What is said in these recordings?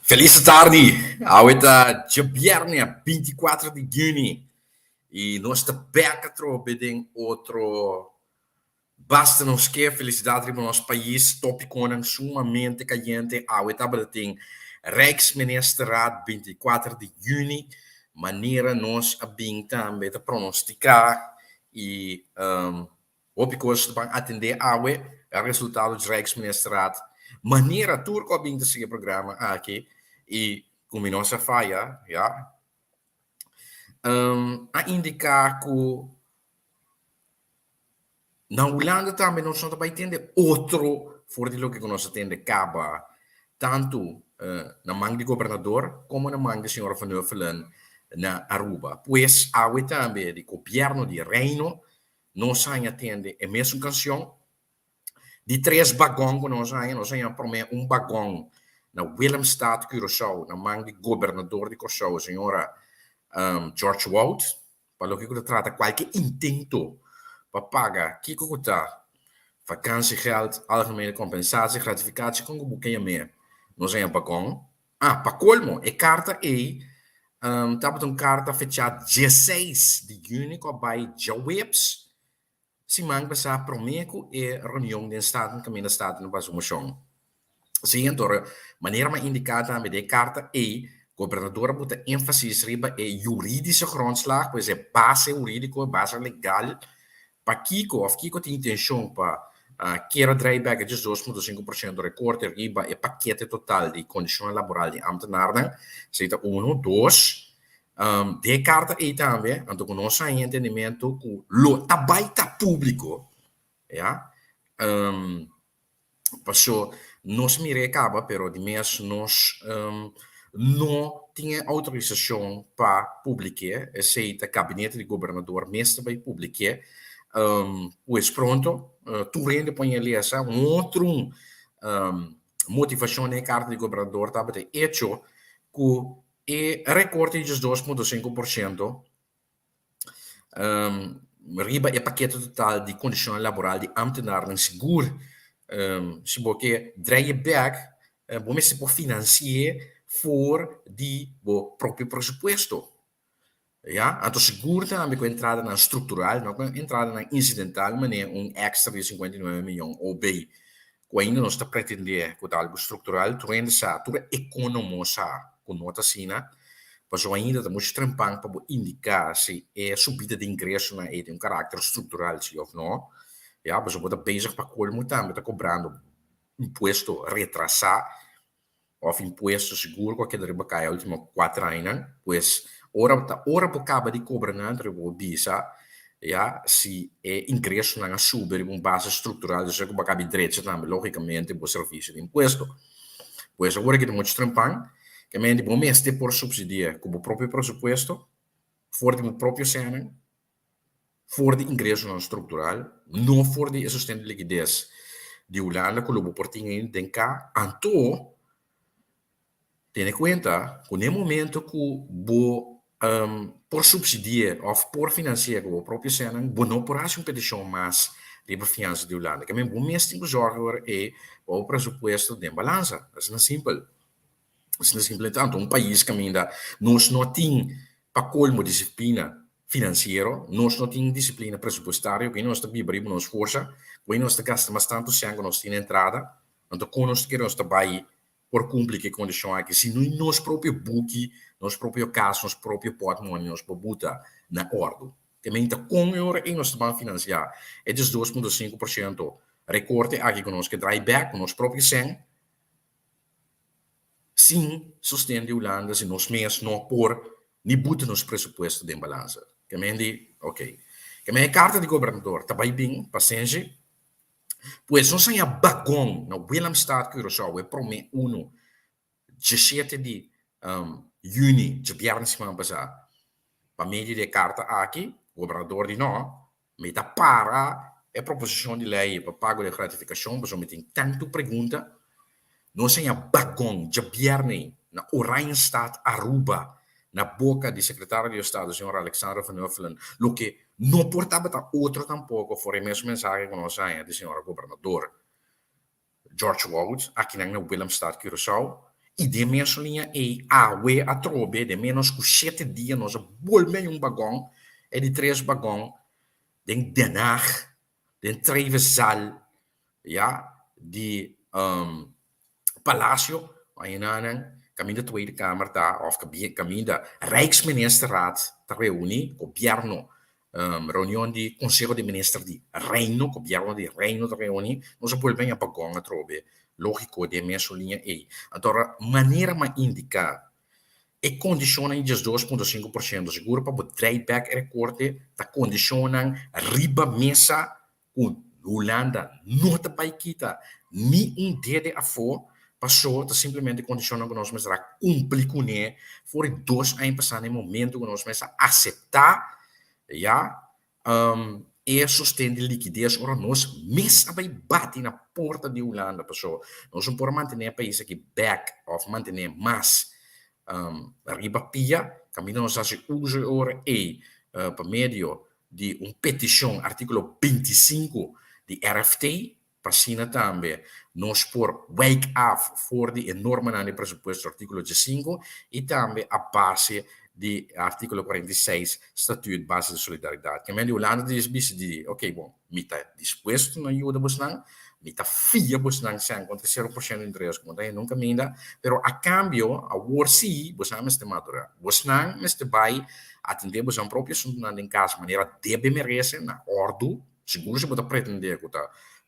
Feliz tarde! Ahorita é viernes 24 de junho e nós estamos em outro. Basta nos que felicidade para o nosso país, tópico sumamente caliente. Ahorita tem Rijksministerraad 24 de junho, maneira nós a bem também de pronosticar e o que vão atender o resultado do Rijksministerraad. Maneira turco a bem de seguir o programa aqui e como nossa falha, já, a indicar que na Holanda também nós não vai entender outro fortilo que nós atende caba tanto na mão de governador como na mão de senhor Van Huffelen na Aruba. Pois há também de governo de reino nós atende a mesma canção de três vagões que nós temos vagão na Willemstad, Curaçao, na mão de governador de Curaçao, a senhora George Wout, para o que trata qualquer intento para pagar, que está vakantiegeld, algemene compensatie, gratificatie, com o boekje meer. Nós temos vagão. Para colmo, a carta estava uma carta fechada 16 de junho, com vai Jawebs, se man passar promeco e reunião de Estado, caminho de Estado no Basso Mochão. Sim, então, maneira mais indicada também de carta e governador bota ênfase riba é juridische grondslag, pois é base jurídico, base legal, para Kiko tem intenção para querer drawback de 2,5% do recorte riba e paquete total de condições laborais de ambtenaren, seja 1, 2, de carta e também, então com nosso entendimento que o trabalho público, ja, passou, nós me recaba, pero de mês nós não tinha autorização para publicar, aceita gabinete de governador, mesmo vai publicar, pois pronto, tu rende põe ali essa outro motivação na carta de governador estava de hecho que o recorte de 2,5% riba é paquete total de condições laborais de ambtenaren seguro se você draai back bom se pode financiar for de o próprio pressuposto. Ja, então seguro também com entrada na estrutural, não com entrada na incidental, mas extra de 59 milhões ou bem, que ainda não está pretendendo com algo estrutural, tu rende sa, tu economia com nota sina, mas ainda estamos trampando para indicar se é subida de ingresso na tem um caráter estrutural, se ou não. Ja, mas eu bezig para colmo também, está cobrando imposto retrasar, ou imposto seguro, qualquer deriva cai a última 4 anos, pois ora por cabo de cobrança, eu bisa, ja, se é ingresso na subir uma base estrutural, já que cabe direito também, logicamente, o serviço de imposto. Pois agora que temos trampar, que me bom mês por subsidiar com o próprio pressuposto, for de próprio cena, for de ingresso não estrutural, não for de assistente de liquidez de Holanda, que o portinho em cá, então, tenha em conta que no momento que o por subsidiar ou por financiar o próprio cena, não por uma petição mais de fiança de Holanda, que é o mês tem que zorgar é o pressuposto de balança, isso é simples. Isso é simples, tanto um país que ainda nós não tem para colmo disciplina financeiro, nós não temos disciplina pressupostária, que nós estamos vivendo nos força, que nós gastamos tanto sangue, nós temos entrada, então quando nós queremos trabalhar por cumprir que condição aqui, se não nós próprio book, nós próprio caso, nós próprio patrimônio, nós botar na ordem. Também está com euro e nós estamos financiar, é de 2,5%. Recorte aqui que nós que drawback, com nós próprio sangue, sim, sustento de Holanda, se nós mesmos não por nem botar nos pressupostos de balança. Que me diz, ok. Que me carta de governador, está bem, paciência. Pois nós temos bagão na Willemstad, Curaçao, é prome 17 de junho, de viernes semana passada. Para meio de carta aqui, o governador de não, me dá para a proposição de lei para pago de gratificação, mas eu tenho tanto pergunta. Nós temos bagão de viernes na Oranjestad, Aruba, na boca do secretário de Estado, o senhor Alexander Van Huffelen, o que não portava outro tampouco, foi a mesma mensagem que nós temos do senhor governador George Wout, aqui na Willemstad, Curaçao, e de menos linha a we a trobe de menos que 7 dias nós volme um bagão e de 3 bagão den Den Haag, den Trevisal, ja, die Palacio, waar je naar caminho da Tweede Kamer tá, of caminho da Rijksministerraad te reúne, governo, reunião de Conselho de Ministros de Reino, governo de Reino te reúne, nós vamos bem a pagonga trobe, lógico de minha linha aí. Então, maneira mais indicar e condiciona em 2,5%. Seguro para o drawback recorte, tá condicionam riba mesa com Holanda, não te vai quitar, nem dede a for, passou, tá simplesmente condiciona que nós vamos cumprir com ele, for 2 anos passando em momento que nós vamos aceitar, ja, e sustento de liquidez, ora nós mesmo vai bater na porta de Holanda, passou, nós não podemos manter o país aqui back, ou manter mais, arriba pia, camino nos hace uso ahora por medio de petição, artículo 25 de RFT, para também, nós por wake up for de enorme na presupuesto, artículo 15, e também a base de artículo 46, Estatuto Base de Solidariedade. Que a Holanda diz, ok, bom, me está disposto na ajuda Bosnan, me está fia Bosnan sem contra 0% de interesse, como tem nunca minda, pero a cambio, a Warsi, Bosnan me está madura. Bosnan me está vai atender Bosnan próprio assunto na casa, maneira deve merece, na ordem, seguro se pode pretender que o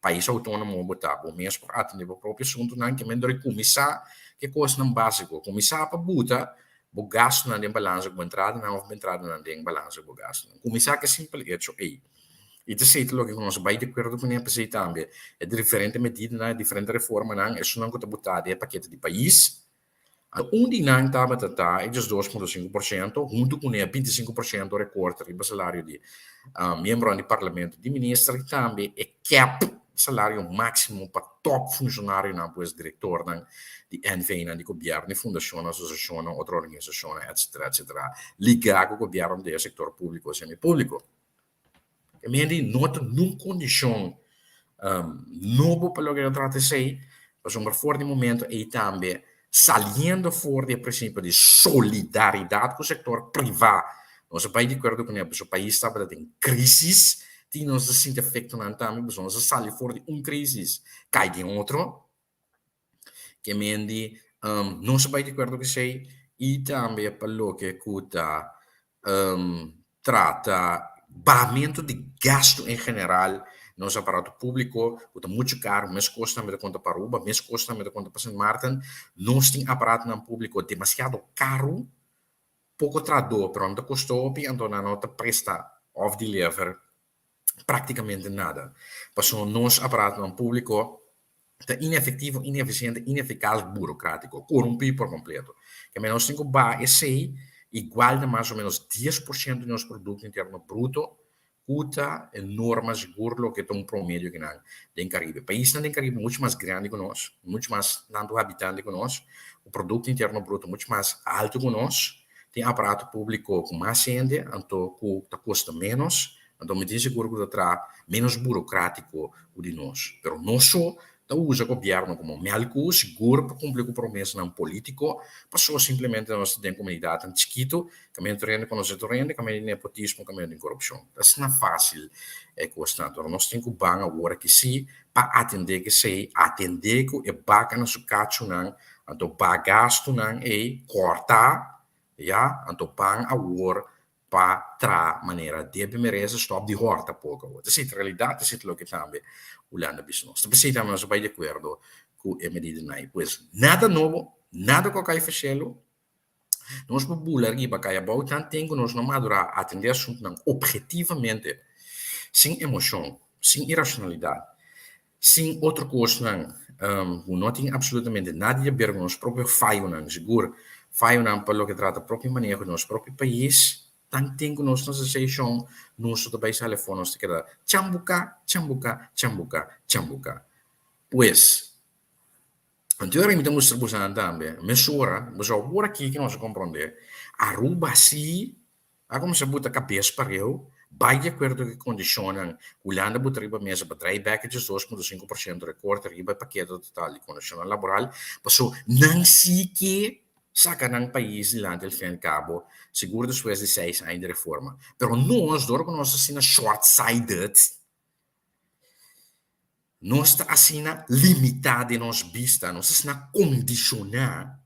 país autônomo botar, o mesmo para atender o próprio assunto, não que me deve começar, que coisa não básico, começar para botar, o gasto na balança com entrada, não houve entrada na balança com gasto. Começar que é simples, é e te sei lo que nós vai de acordo com a pessoa também. É diferente medida, né? Diferente reforma, não. Isso não conta botar é paquete de país. Onde não estava tá é de 2,5%, junto com 25% recorte do salário de membro do parlamento, de ministro, e também é cap salário máximo para top funcionário, não, pois diretor, não, de NV, de governo, de fundação, associação, outra organização, etc., etc., ligar com o governo do setor público ou semipúblico. E me nota numa condição novo para o que eu trato de ser, mas um forte momento e também saliendo fora do princípio de solidariedade com o setor privado. Nós vai de acordo com o país estava em crise, e nós se efeito não também, mas nós saímos fora de crise, cai de outro, que me não se vai de acordo com isso, e também para o que custa trata pagamento de gasto em geral, nosso aparato público, está muito caro, mas custa me conta para Uba, mas custa me conta para São Martin, nós temos aparato não público demasiado caro, pouco trador, pronto, custou, então não te presta off deliver praticamente nada. Passou nosso aparato não público, está inefetivo, ineficiente, ineficaz, burocrático, corrompido por completo. Que menos 5 ba e 6, igual de mais ou menos 10% do nosso produto interno bruto, custa enorme seguro que é promédio que não tem Caribe. O país não tem Caribe muito mais grande que nós, muito mais tanto habitante que nós, o produto interno bruto muito mais alto que nós, tem aparato público com mais gente, então custa menos, então me tem seguro que está menos burocrático de nós. Pero não só usa o governo como melco, seguro para cumprir com promessa não político, passou simplesmente a nossa comunidade em chiquito, caminho de renda com nosso renda, caminho de nepotismo, caminho de corrupção. Isso não é fácil, é constante. Nós temos que banhar agora que sim, para atender que sei, atender que é bacana no seu cacho, não, então bagasto não é cortar, ja, então banhar agora para tra maneira de merece stop de horta pouco. Isso é a realidade, isso é o que também Holanda business. Então, se estamos bem de acordo com a medida aí, pois nada novo, nada que vai fazer, nós vamos aqui para cá, about tanto tempo nós não madurar atender assunto não objetivamente, sem emoção, sem irracionalidade, sem outra coisa não tem absolutamente nada a ver com nosso próprio falho não, seguro, falho não para o que trata próprio manejo do nosso próprio país. Tanto tempo nós nossa sessão, nós também telefone nós queda chambuca. Pois, anteriormente nós trabalhamos também, mas agora aqui que nós compreender, Aruba sim, a como se bota cabeça para eu, vai de acordo com a condição, Holanda botar riba mesa para dry packages 2,5% recorte riba paquete total de condição laboral, passou não se que saca num país de lá del fim e cabo, seguro depois de 6 anos de reforma. Pero nós, door que nós assim short-sighted, nós está assim limitado em nossa vista, nós assim condicionar,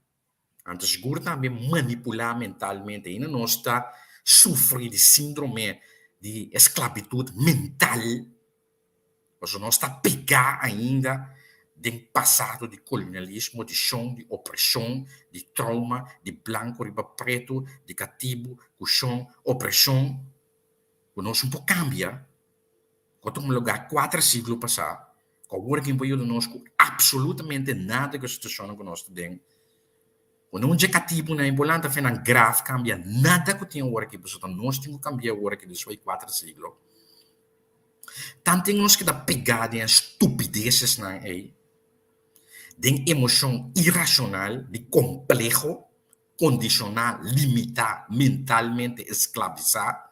antes seguro também manipular mentalmente, ainda nós está sofrendo de síndrome de esclavitud mental, nós não está pegar ainda de passado de colonialismo, de chão, de opressão, de trauma, de branco, riba preto, de cativo, cuchão, opressão. O nosso um pouco cambia. Quando um lugar 4 séculos passado, com o que impõe conosco absolutamente nada que a situação que nós temos. Quando um dia cativo na Imbolanda fez um grave cambia nada que tinha agora que nós temos que cambiar agora que depois 4 séculos. Tanto temos que dar pegada em estupidezes na aí, de emoção irracional, de complexo, condicionar, limitar, mentalmente escravizar,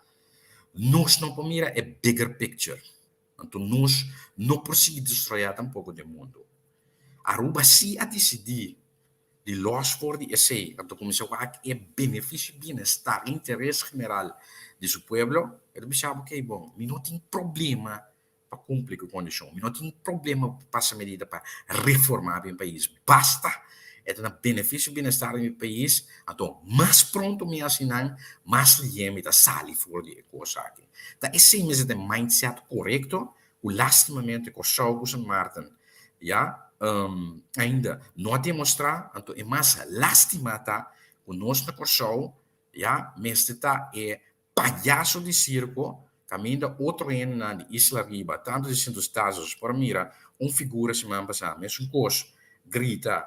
nós não podemos mirar a bigger picture. Então, nós não podemos destruir tampouco o mundo. Aruba se a decidir de los for de esse, então começou a é benefício, bem-estar, interesse geral de seu povo, ele pensava que bom, não tem problema para cumprir com a condição, não tem problema para passar medida para reformar o país, basta é ter benefício, bem-estar no país, então mais pronto me assinar, mais limita sali for de coisa aqui. Então esse é o mindset correto, o lastimamente com o San Martin, já ainda não demonstrar, então é mais lastimata o nosso corso, já, mas está é palhaço de circo, caminha outro ano na Isla Riba, tanto de dos Estados, para mira, figura semana passada, mas coisa, grita,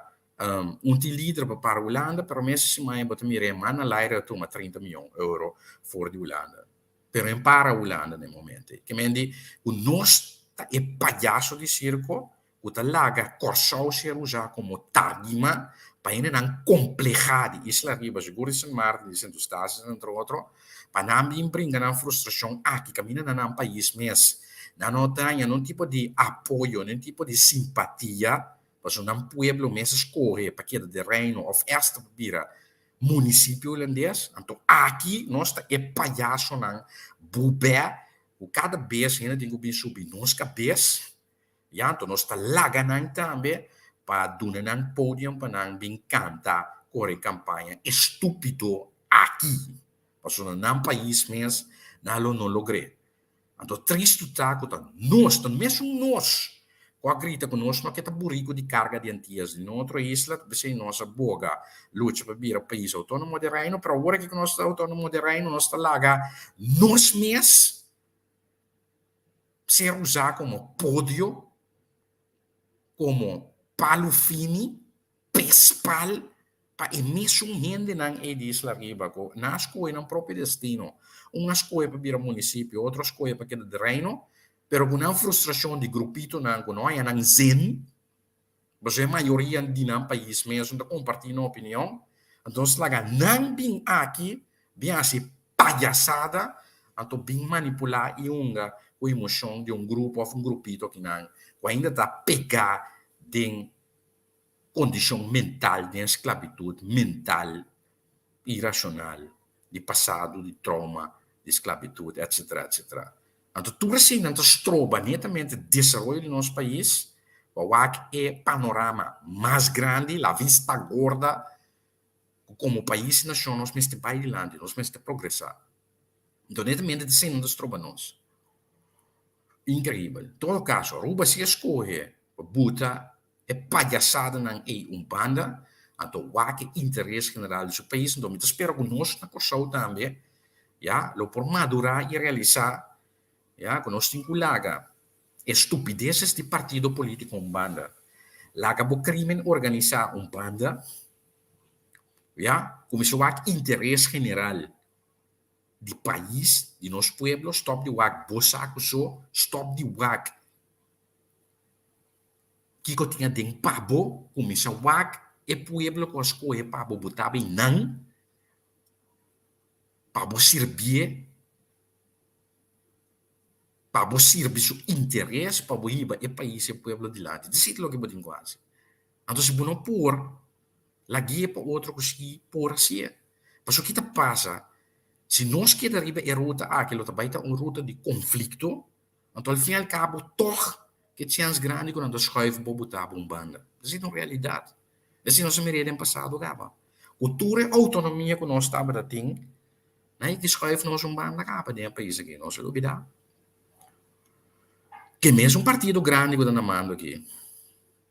líder para a Holanda, pero mês semana, bota mira, mana laira toma 30 milhões de euros fora de Holanda. Pero em para a Holanda, no momento. Que mendi, o nosso é palhaço de circo, o talaga corso ser usado como tarima para ainda não complejar de Isla Riba, seguro San Martin, de Santos Estados, entre outros, para não brincar na frustração aqui, caminha na país mesmo, não tem nenhum tipo de apoio, nenhum tipo de simpatia, para um pueblo mesmo escorrer para que de reino ou esta bira município holandês, então aqui nós é palhaço não, bubé, o cada vez ainda tem que subir nos cabeças. Ja, então nós está lá ganhando também para dar um pódio para não vir cantar correr campanha estúpido aqui. Porque no país mesmo não logrei. Então triste está que nós, mesmo nós, com a grita que nós não quer burrico de carga de antias de outra isla, você nossa boga luta para vir ao país autônomo de reino, para agora que nós está autônomo de reino, nós está lá, nós mesmos ser usar como pódio, como palo fini, pespal, para emisão gente na Isla Riba, na escola no próprio destino. Uma escola para vir ao município, outra escola para aquele reino, pero com uma frustração de grupito na não é na zen, mas a maioria de no país mesmo está compartilhando opinião, então se lá não bem aqui, bem assim palhaçada, então bem manipular e a emoção de grupo ou grupito que não, ainda está pegar de condição mental, de esclavitud mental, irracional, de passado, de trauma, de esclavitud, etc, etc. Então, tudo assim, então, trova netamente desenvolvimento do nosso país, o é panorama mais grande, a vista gorda, como país e nação, nós temos que ir adiante, nós temos que progressar. Então, netamente, assim, nós trovamos. Incrível. Em todo caso, Aruba se escolhe, buta, é palhaçada não é banda, então o que interesse general do seu país, então espero que nós na Corsão também, já, lo por madurar e realizar, já, que nós temos que laga estupidezes de partido político banda, laga o crime organizar banda, já, como se o interesse general de país, de nosso pueblo, stop de wak, bosaco so, stop de wak, que eu tinha de pabo, comissa wak, e pueblo com as coisas pabo botava em não, pabo servir, para o serviço interesse para o IBA e país e pueblo de lá. Decide lo que botem quase. Então, se você não pôr, la guia para outro que por assim. Mas o que te passa, se nós que arriba é ruta aquilo também está uma ruta de conflito, então, ao fim e ao cabo, toch, que chance grande quando nós schuiven para botar uma banda. Isso é uma realidade. Isso não se me em passado, gaba. Cultura e autonomia que nós estamos a ter, né, que schuiven nós uma banda, gaba, de um país aqui, não se duvida. Que mesmo um partido grande que está mando aqui,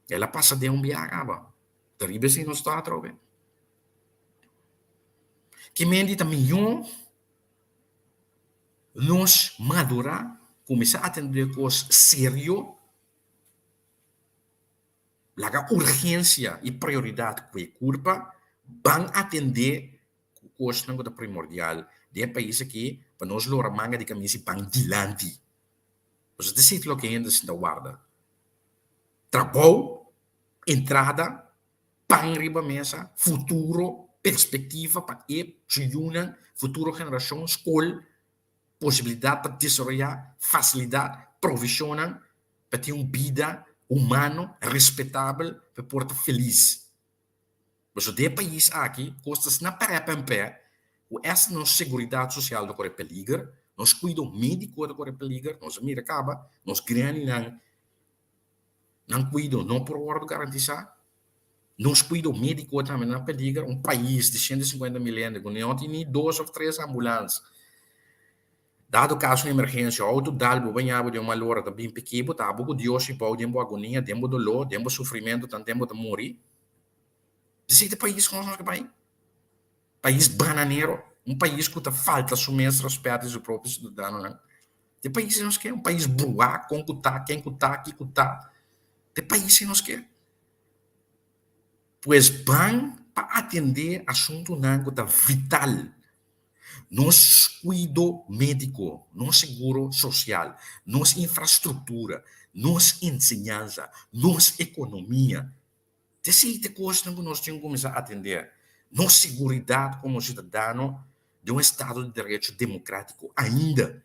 ela passa de um biar, gaba. Terrible se não está a trocar. Que mendi também, nós madurar, começar a atender coisas sério, lá urgência e prioridade que é curva, vão atender coisas que é primordial. De um país aqui, para nós lora manga de camisa e pão dilante. Você decide o que ainda se guarda. Trabalho, entrada, pão riba mesa, futuro, perspectiva para se unam, futuro geração, escola, possibilidade para desenvolver, facilidade, provisionam para ter uma vida humana, respeitável, para porta feliz. Mas o de país aqui, costas na pé, essa nossa segurança social do corre peligro, nós cuidamos médico do corre peligro, nós mira acaba, nós grande não cuidam, não por ordem garantizar, nós cuidamos médico também na peligro, um país de 150 milhões, com não tem nem 2 ou 3 ambulâncias. Dado caso de emergência, auto dalbo banhado de uma lora de bem pequeno, tá pouco Deus e pau dembo agonia, dembo dolor, dembo sofrimento, tanto tempo de morrer. Esse país como nós país bananeiro, um país que tá falta assumir respeito do próprio cidadão, né? Tem país que nós quer, um país bruá, com cutá, quem cutá, que cutá. Tem país que nós quer. Pois vão para atender assunto não que tá vital. Nos cuido médico, nos seguro social, nos infraestrutura, nos ensinança, nos economia. Desse coisas que nós temos que começar a atender. Nos segurança como cidadão de um Estado de Direito democrático ainda.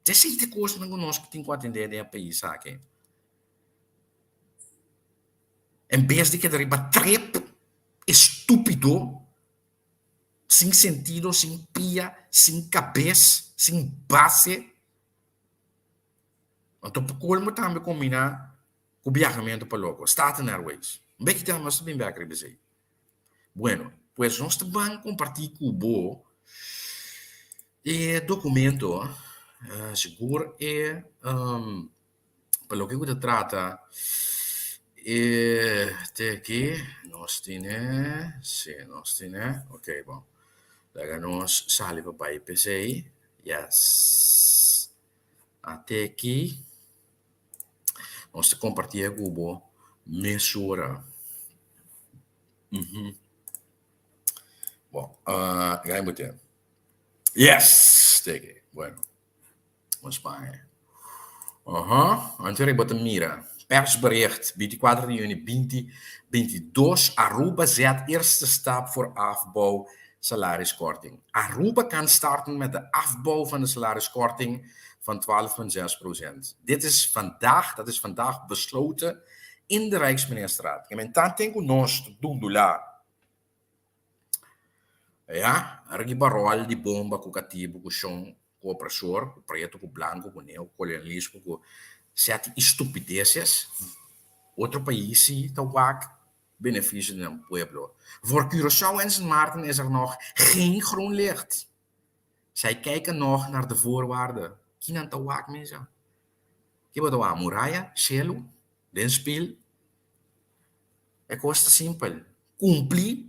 Desse coisas que nós temos que atender no país aqui. Em vez de que derriba trep estúpido, sem sentido, sem pia, sem cabeça, sem base. Então, por colmo também combinar com o viajamento para logo. Staten Airways. Bem que temos bem bem dizer. Bueno, pues nós vamos compartilhar com o documento seguro para o que se trata até aqui nós temos, sim, nós temos, ok, bom. Daí nós saímos para o IPCI, yes. Até aqui, nós compartilhamos com o mesura. Bom, ganhamos tempo. Yes! Até aqui, bueno. Vamos para antes de mira. Persbericht, 24 juni 2022. Aruba zet eerste stap voor afbouw salariskorting. Aruba kan starten met de afbouw van de salariskorting van 12,6%. Dat is vandaag besloten in de Rijksministerraad. En men tant tengo nós te doen lá. Ja, ribarol di bomba com cativo, com chão, com opressor, com preto, com branco, com neo, colonialismo, com sete estupidezes. Outro país está ook benefício do pueblo. Voor Curaçao en Sint Maarten is nog geen groen licht. Zij kijken nog naar de voorwaarden. Kinan tawak mensen. Kiba tawa muraya, cielo, den spil. É coisa simples. Cumprir,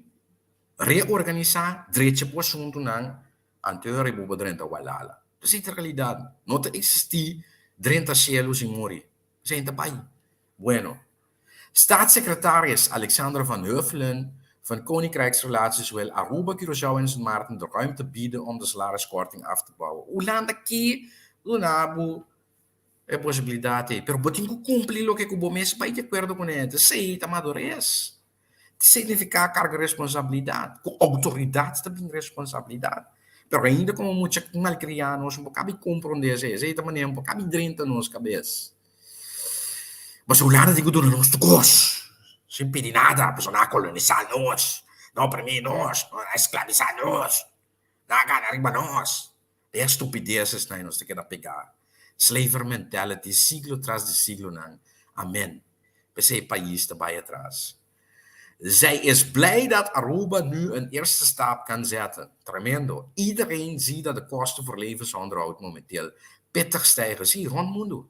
reorganizar, direito para o assunto não, anterior para drenta walala. Isso é a realidade. Não existe drenta cielos e mori. Isso é pai. Bueno. Staatssecretaris Alexander van Huffelen van Koninkrijksrelaties wil Aruba, Curaçao en Sint Maarten de ruimte bieden om de salariskorting af te bouwen. Hoe laat aqui, Lunabu, é possibilidade, pero botem que cumprir o que o bom mês vai de acordo com ele. Sei, tá madurez. Significa carga responsabilidade. Com autoridade também responsabilidade. Pero ainda como mucha malcrianos, um bocado compreender esse também um bocado dentro da nossa cabeça. Mas o lado digo do nosso gosto, sem pedir nada, para não colonizar nós, não oprimir nós, não escravizar nós, não ganhar riba nós. É estupidezes que nós temos que pegar. Slaver mentality, siglo tras de siglo, não. Amen. Esse país está bij atrás. Zij is blij dat Aruba nu een eerste stap kan zetten. Tremendo. Iedereen ziet dat de kosten voor levensonderhoud momenteel pittig stijgen. Zie, rond mundo.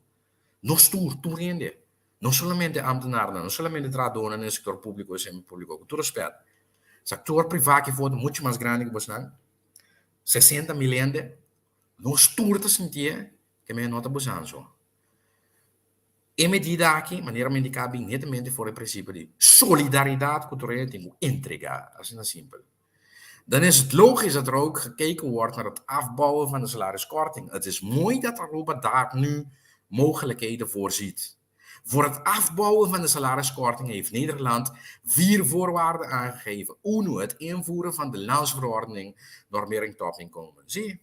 Nós rende. Não solamente ambtenaren, não solamente trabalhadores no setor público e semi-público. Com todo respeito. O setor privado que foi muito mais grande que você, 60 milhões, nós turta sentir que me nota buscando. E medida aqui, maneira indicada, netamente fora o princípio de solidariedade cultural tem que entregar. Assim é simples. Dan is het logisch dat er ook gekeken wordt naar het afbouwen van de salariskorting. Het is mooi dat Aruba daar nu mogelijkheden voorziet. Voor het afbouwen van de salariskorting heeft Nederland 4 voorwaarden aangegeven. Uno, het invoeren van de landsverordening normering topinkomen. Zie je?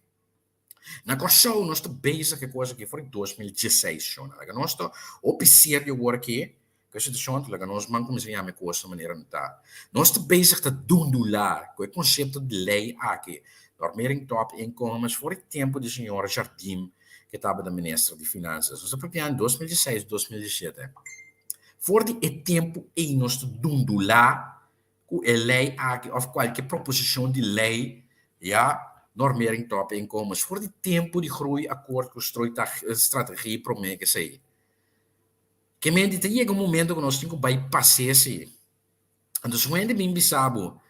Na Kosovo, nós estamos bezig com coisa que foi em 2016. Nós estamos sério aqui, que a situação que nós vamos começar a coisa de maneira tá. Nós estamos bezig te doen lá, com o conceito de lei aqui, normering top inkomens voor o tempo de senhora Jardim, que estava da ministra de Finanças. Nós estamos em 2016, 2017. Voor die tempo e nós estamos doen lá, com a lei aqui, ou qualquer proposição de lei, ja, normering top inkomens voor die tempo de groei akkoord strategie promete que sei. Que men dit chega um momento que nós temos que bypassar se. Então se ainda bem bisabo,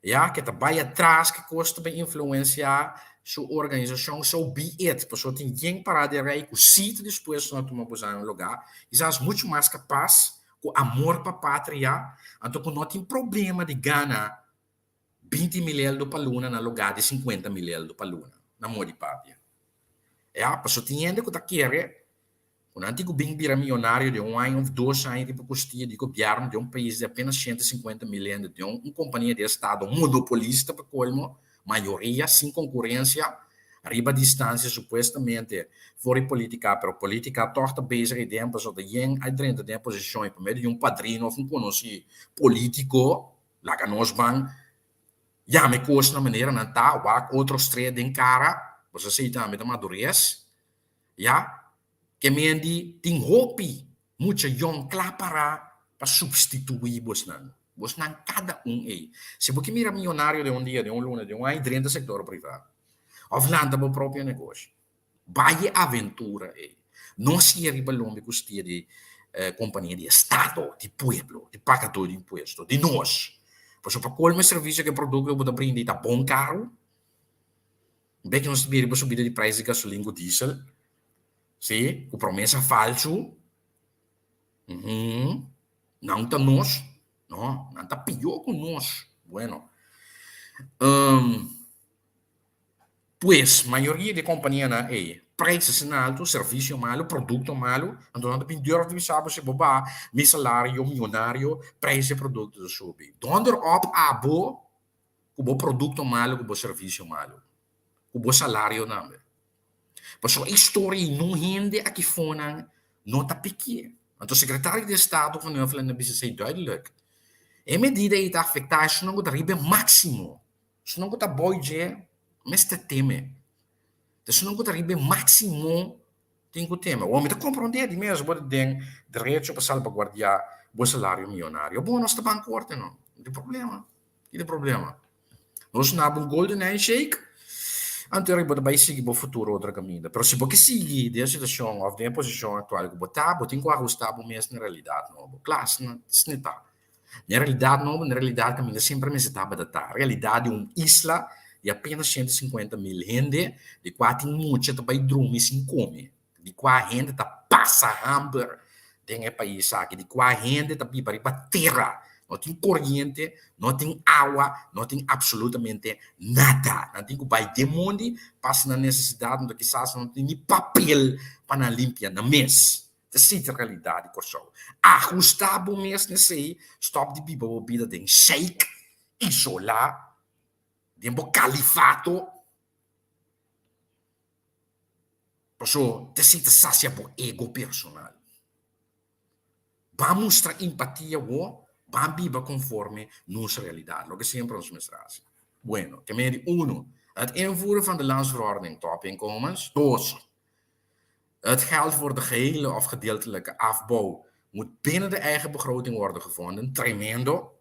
ja, que tá vai atrás que custa bem influenciar sua organização, so be it, pessoa tem quem parar de rei, com sítio disposto a tomar posição no lugar, e já é muito mais capaz, com amor para a pátria, então quando não tem problema de ganhar 20 milhões do paluna no lugar de 50 milhões do paluna, na mão de papia. É a pessoa tem ainda que está querendo, o antigo bem milionário de ano ou 2 anos, tipo custia de governo de país de apenas 150 milhões de uma companhia de Estado monopolista, para colmo, maioria, sem concorrência, arriba distância, supostamente, fora política, pero política torta bezig de tempo, so de yen, aí dentro de posição, por meio de padrinho, ou conhecido político, lá que nós vamos, ja, me koos na maneira não tá, wak outros três de cara, você sei também da madurez, ja, que mendi tem hopi, muita jong klapara para substituir vos não cada aí. Se você mira milionário de dia, de luna, de ano, dentro do setor privado, ou landa o próprio negócio, vai aventura aí. Não se arriba longe custia de companhia de Estado, de pueblo, de pagador de imposto, de nós. Porque para qual serviço que produto eu vou brindar está bom caro, bem que nós tivemos subida de preço de gasolina e diesel, sim, com promessa falso, não está nós, não está pior com nós, bueno. Pues, maioria de companhia na preços são altos, serviço malo, produto malo, então não tem deur de saber se boba, meu salário milionário, preço de produto subir. Donder op abo, com o produto malo, com o serviço malo, com o salário não. Mas a história não rende aqui fora, não está pequeno. Então o secretário de Estado van Huffelen hebben ze duidelijk. En medida que afetar, se não go arriba máximo, se não go tá boide, mas te teme. Se não go arriba máximo, tem que tema. O homem está compreendendo mesmo, pode ter direito para salvaguardar o salário milionário. Bom, nós estamos bancorte, não tem problema. Não tem problema. Nós não temos um golden handshake. Anterior vai seguir o futuro outra caminho. Mas se você seguir da situação ou da posição atual que você tem que ajustar o mesmo na realidade não. Claro, não está. Na realidade não, na realidade caminho sempre me está adaptar. A realidade isla de apenas 150 mil gente, de qual tem muita também dorme sem comer, de qual a gente está passa hambre tem país aqui, de qual a gente está para terra. Não tem corrente, não tem água, não tem absolutamente nada. Não tem que vai de mundo, passa na necessidade, não quizás não tem nem papel para limpar na mesa. Essa é a realidade, pessoal. Ajustar o mês nesse aí, stop de bebida de shake, isolar, de califato, Perso, te siente sacia por ego personal. Vamos mostrar empatia, vamos vivir conforme nuestra realidad, lo que siempre nos mostramos. Bueno, que me uno, het invoeren van de landsverordening topinkomens. 2. Het geld voor de gehele of gedeeltelijke afbouw moet binnen de eigen begroting worden gevonden. Tremendo.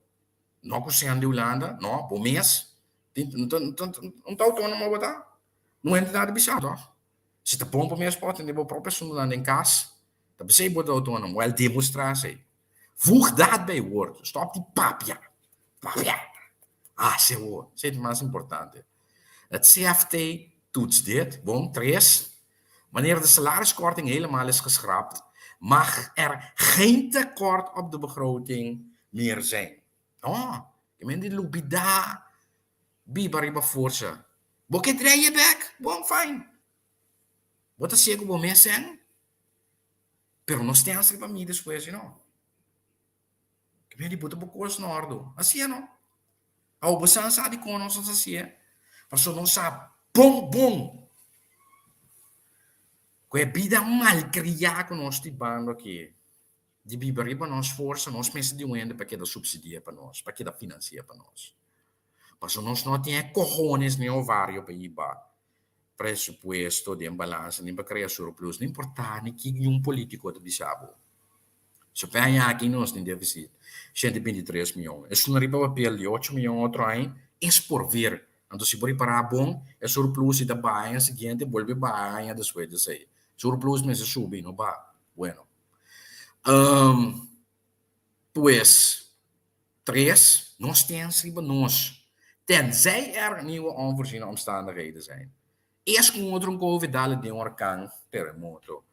Nog een de Hollanda, no, por mês. Não está autônomo a botar. Não entra nada bizarro, toch? Se está bom para minha spot, en die própria zonde in kas, dan bezig wordt autônomo. Wel demonstratie. Voeg dat bij woord. Stop die papia. Papia. Ah, se hoor. Zit het mais importante. Het CFT toetst dit. Bon, 3. Wanneer de salariskorting helemaal is geschrapt, mag er geen tekort op de begroting meer zijn. Oh, je bent die lubida. Bibariba força. Boke draai je back. Bon, fine. Wat is zeker voor mij zijn? Pero não tem assim para mim depois, não. Que vem de botar por coisa no ordo. Assim, não. A oposição sabe como nós somos assim. Mas não sabe. Bom, bom. Que é vida malcriada que nós estamos aqui. De biber para nós força, nós pensamos de onde para que dar subsidia para nós, para que dar financia para nós. Mas nós não temos cojones nem ovário para ir para pressuposto de imbalança, nem para criar surplus, nem importa, nem que um político te bisabo. Se pensa aqui nós tem déficit, 123 milhões. Isso não arriba papel de 8 milhões outro ano, é por ver. Então, se por parar bom, é surplus e da baia, seguinte, volve baia, depois de sair. Surplus, mas se subir, não vai. Bueno. Pues, 3, nós temos riba nós. Tenzij er nieuwe onvoorziene omstandigheden zijn. Eerst komt er een COVID de orkaan, terremoto,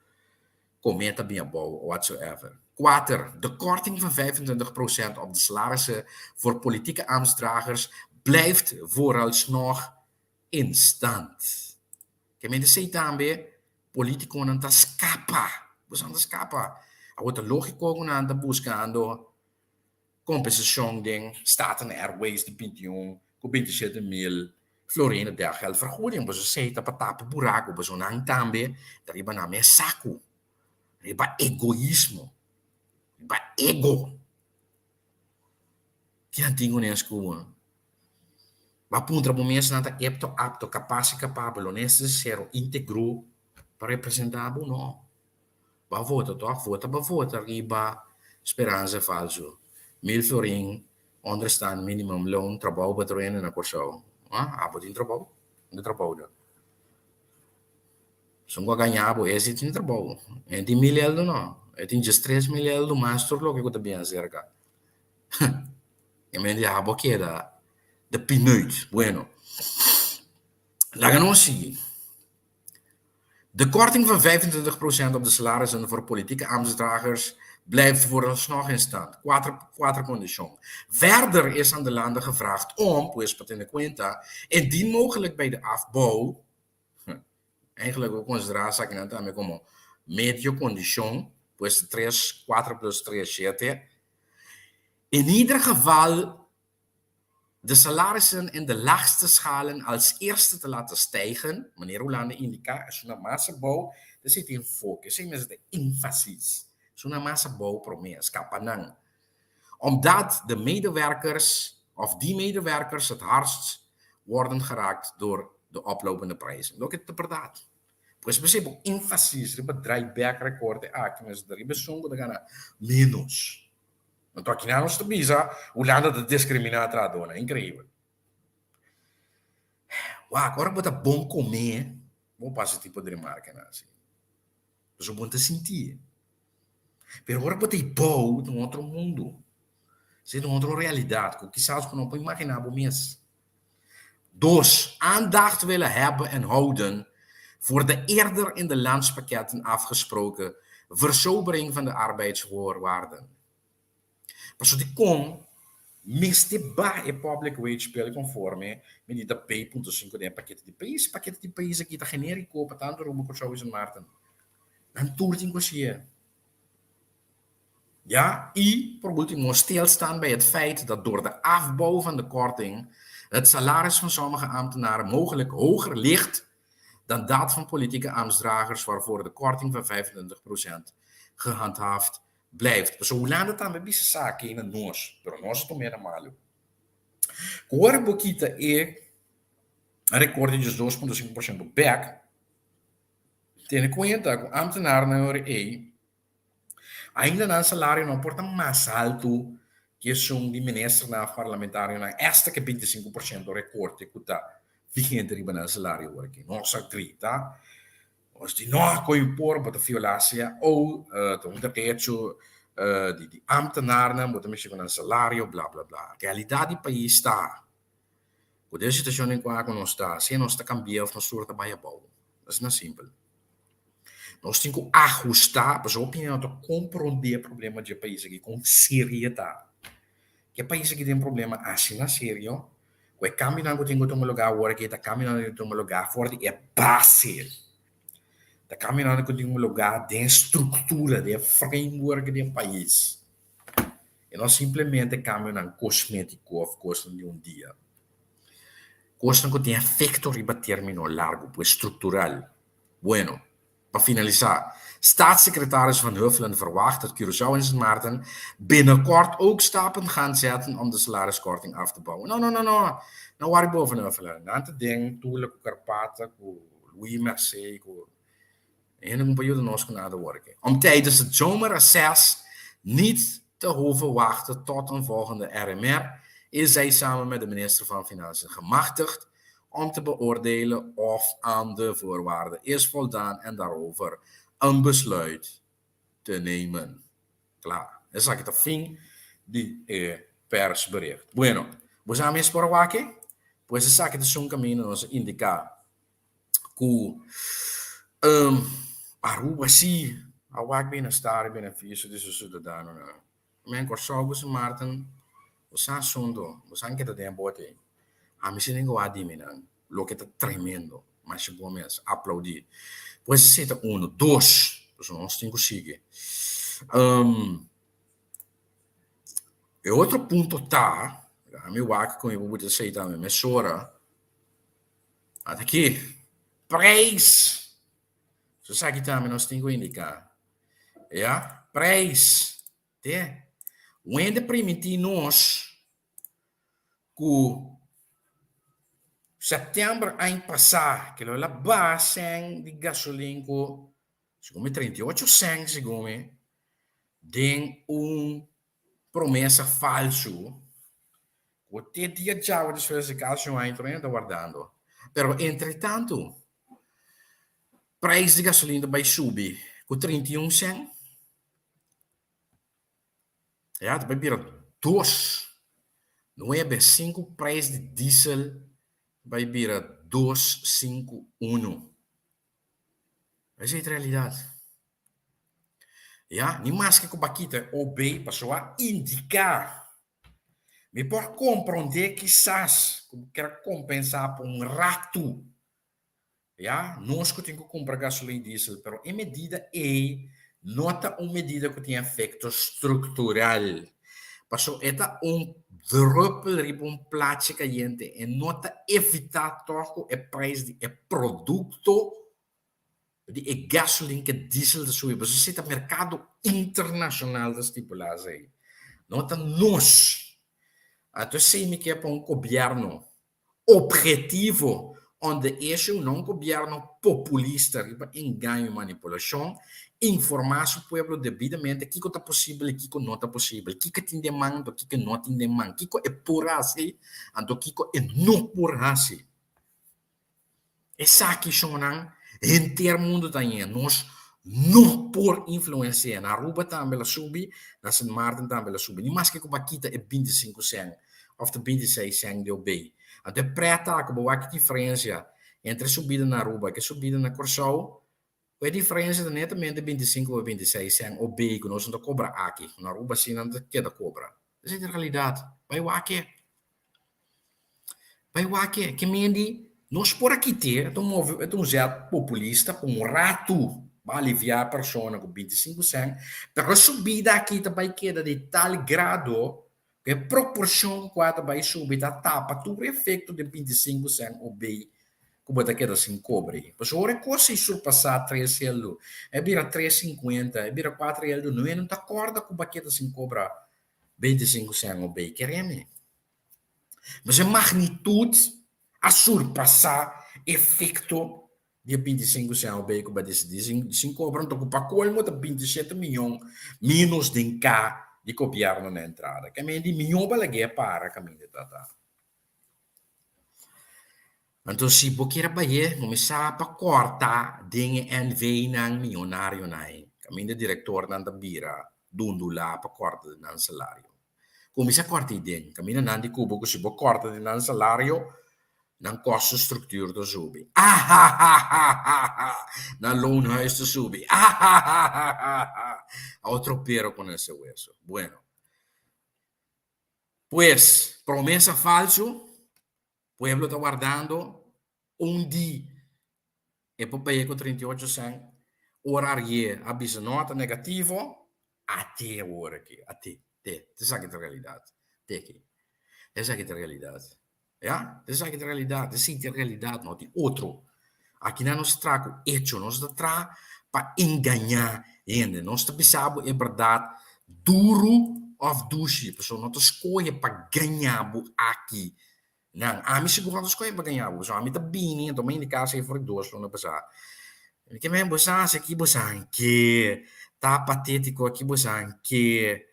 cometa, bienbouw, whatsoever. 4. De korting van 25% op de salarissen voor politieke ambtsdragers blijft vooralsnog in stand. Que me dice também, político não está escapa. Você não escapa. A outra lógica que não está buscando compensação de Staten Airways de 21, com 27 mil, Florina der geldvergoeding. Você sei, tá para tapar buraco, você não também, tá riba na minha saco. Riba egoísmo. Riba ego. Que antigo nem escuta. Mas puntra por mim não tá apto, capaz e capaz, necessário, íntegro para representar o não. Vai votar, toch? Vota, riba, esperança falso. 1000 florin, onderstaan minimum loon, trabalho para trabalhar na Corsão. Ah, pode ir trabalho, não trabalho. Se não ganhar, esse tem trabalho. É de 1000 euros não, é de 3 mil euros mais turlo que eu também acerca. E me diz, ah, porque de pineut. Bueno, laten we zien. De korting van 25% op de salarissen voor politieke ambtsdragers blijft vooralsnog in stand. Quattro conditions. Verder is aan de landen gevraagd om, pues patente cuenta, indien mogelijk bij de afbouw, eigenlijk ook consideratie que também como medio condition, pues 4 plus 3, 7. In ieder geval de salarissen in de laagste schalen als eerste te laten stijgen. Meneer Hollande indica, is una massa bouw, er zit in focus, is de emphasis. Is una massa bouw promes, kapanang. Omdat de medewerkers, of die medewerkers, het hardst worden geraakt door de oplopende prijzen. Look at the verdade. Pues percebo emphasis, riba dryback record, que mas riba songo da gana menos. Não estou aqui na nossa bisa, o lado da discriminação dona, incrível. Uau, agora bota bom comer, vou passar tipo de remarca, assim. Mas o bom te sentir. Mas agora bota bom de outro mundo, de outra realidade, que quizás que não pode imaginar bom mês. 2, aandacht willen hebben en houden voor de eerder in de landspakketten afgesproken versobering van de arbeidsvoorwaarden. Mas de como meste ba e public wage bill conforme medida P.5 de paquete de país aqui está genérico para tanto rumo por shows em Martin. Dan toert in quasie. Ja, e por último stilstaan bij het feit dat door de afbouw van de korting het salaris van sommige ambtenaren mogelijk hoger ligt dan dat van politieke ambtsdragers waarvoor de korting van 25% gehandhaafd blijft. Dus hoe laat het dan met deze zaken in het noos? Door ons het om meer dan malo. Agora, boquita recorde de 2,5% do back. Tendo em conta que o ambtenaar na hora ainda não salário não porta mais alto que são de ministro na parlamentário na esta que 25% do recorte que está vigente riba na salário aqui. Nossa grita, os de não com impor para violência ou o direito de ambtenaar na moet mexer com salário, blá blá blá. A realidade do país está. Quando a situação em que não está, se não está cambiando, nós surta baia bom. Isso não é simples. Nós temos que ajustar, para a opinião, para compreender o problema de país aqui com seriedade. Que país aqui tem problema assim na sério, que caminhando que tem que lugar agora que está caminhando que lugar forte é base. Está caminhando que tem lugar de estrutura, de framework do país. E não simplesmente caminhando cosmético ou coisa de dia. Coisa que tem efeito riba termino largo, pues estrutural. Bueno. Para finalizar, staatssecretaris Van Huffelen verwacht dat Curaçao en Sint Maarten binnenkort ook stappen gaan zetten om de salariskorting af te bouwen. Nou waar ik boven Huffelen. Dan te denken, toelijk, Karpaten, Louis Mercier, en een periode nog naar de werken. Om tijdens het zomerreces niet te hoeven wachten tot een volgende RMR, is zij samen met de minister van Financiën gemachtigd om te beoordelen of aan de voorwaarden is voldaan en daarover een besluit te nemen. Klaar. Dat is het fin die persbericht. Bueno, vos a mes por aquí, pues esa que es un camino nos indica que Aruba sí, awak bienestar e benefício de seus cidadãos. Men Curaçao Sint Maarten, vos a sondo, vos a que te den bote. A mí se tengo a diminuir, lo que está tremendo, mas se bom mesmo, aplaudir. Pois se uno, dois, pues nós temos que seguir. E outro ponto tá, a meu aqui com eu vou dizer também, mesora, até aqui, preço. Você sabe que também nós temos que indicar, ja, preço, né? Onde permitir nós que setembro ano passado, que lá base de gasolina com 38 cents, tem promessa falso. O dia já o desfalsificação ainda guardando. Pero entretanto, preço de gasolina vai subir com 31 cents. Ja, vai virar 2. Não é 5 preço de diesel. Vai virar 251. Essa é a realidade. Ja, nem mais que com baquita ou bem passou a indicar. Me por compreender quizás quer compensar por rato. Ja, nós que temos que comprar gasolina e diesel, pero em medida nota uma medida que tem efeito estrutural. Passou esta druppel riba plaatje caliente en nota evitar toch o preço de produto de gasolina que diesel de subir. Você está mercado internacional de estipulados aí. Nota nós. Então, se que é para governo objetivo, onde esse não é governo populista, riba engano e manipulação, informar o povo devidamente o que está possível e o que não está possível, o que tem demanda, o que não tem demanda, o que é por assim, e o que é não por assim. Essa aqui são em termos de nós não por influência. Na Aruba também ela sube, na Sint Maarten também ela sube. Nem mais que com a Kita é 25 cents, ou 26 cents de OB. Até preta, que boa diferença entre a subida na Aruba e a subida na Curaçao. A diferença é netamente 25 ou 26 cents o B que nós não cobra aqui. Na Aruba sim não queda cobra. Essa é a realidade. Vai o aqui. Que mendi nós por aqui ter um jeito populista com um rato para aliviar a pessoa com 25 cents. Mas a subida aqui também queda de tal grado que a proporção quando vai subir a tapa todo o efeito de 25 cents o B como te queda sem cobre. Mas ora coisa surpassar 3 euro, é vira 3,50, é vira 4 euro, não é não te acorda com baqueta sem cobra 25 centavos bem, quereme. Mas a magnitude a surpassar efeito de 25 centavos bem, como disse, sem cobra, então para colmo de 27 milhões menos de cá de governo na entrada. Que me di milhão balagé para caminho de tata. Então, se você quer baie, começar a cortar dinhe NV ng milionário nai. Kami de diretor ng tabira, dundo lá para corta ng salário. Começa a cortar dinhe. Kami na nandi kubo ko si bo corta ng salário, ng kosto structuur do subi. Ah, ha, ha, ha, ha, ha. Na loonhuis do subi. Ah, ha, ha, ha, ha, ha. Outro pero con ese hueso. Bueno. Pues, promesa falso, pueblo está guardando un día e poi paguei com 38 cent, horário avisa nota negativo, até hora aqui, até, essa aqui é a realidade, até aqui, essa aqui é a realidade, ja, essa aqui é a realidade, essa é a realidade, não tem outro, aqui não nos trago hecho, nós está tra para enganar ainda, nós está pensando é verdade, duro of dushi, pessoal, nós escolhe para ganhar aqui. Não, a mim seguro não escolhe para ganhar, pessoal, a mim tá bem, então me indicar se for dois, não passar. Que mesmo bosan aqui bosan que tá patético aqui bosan que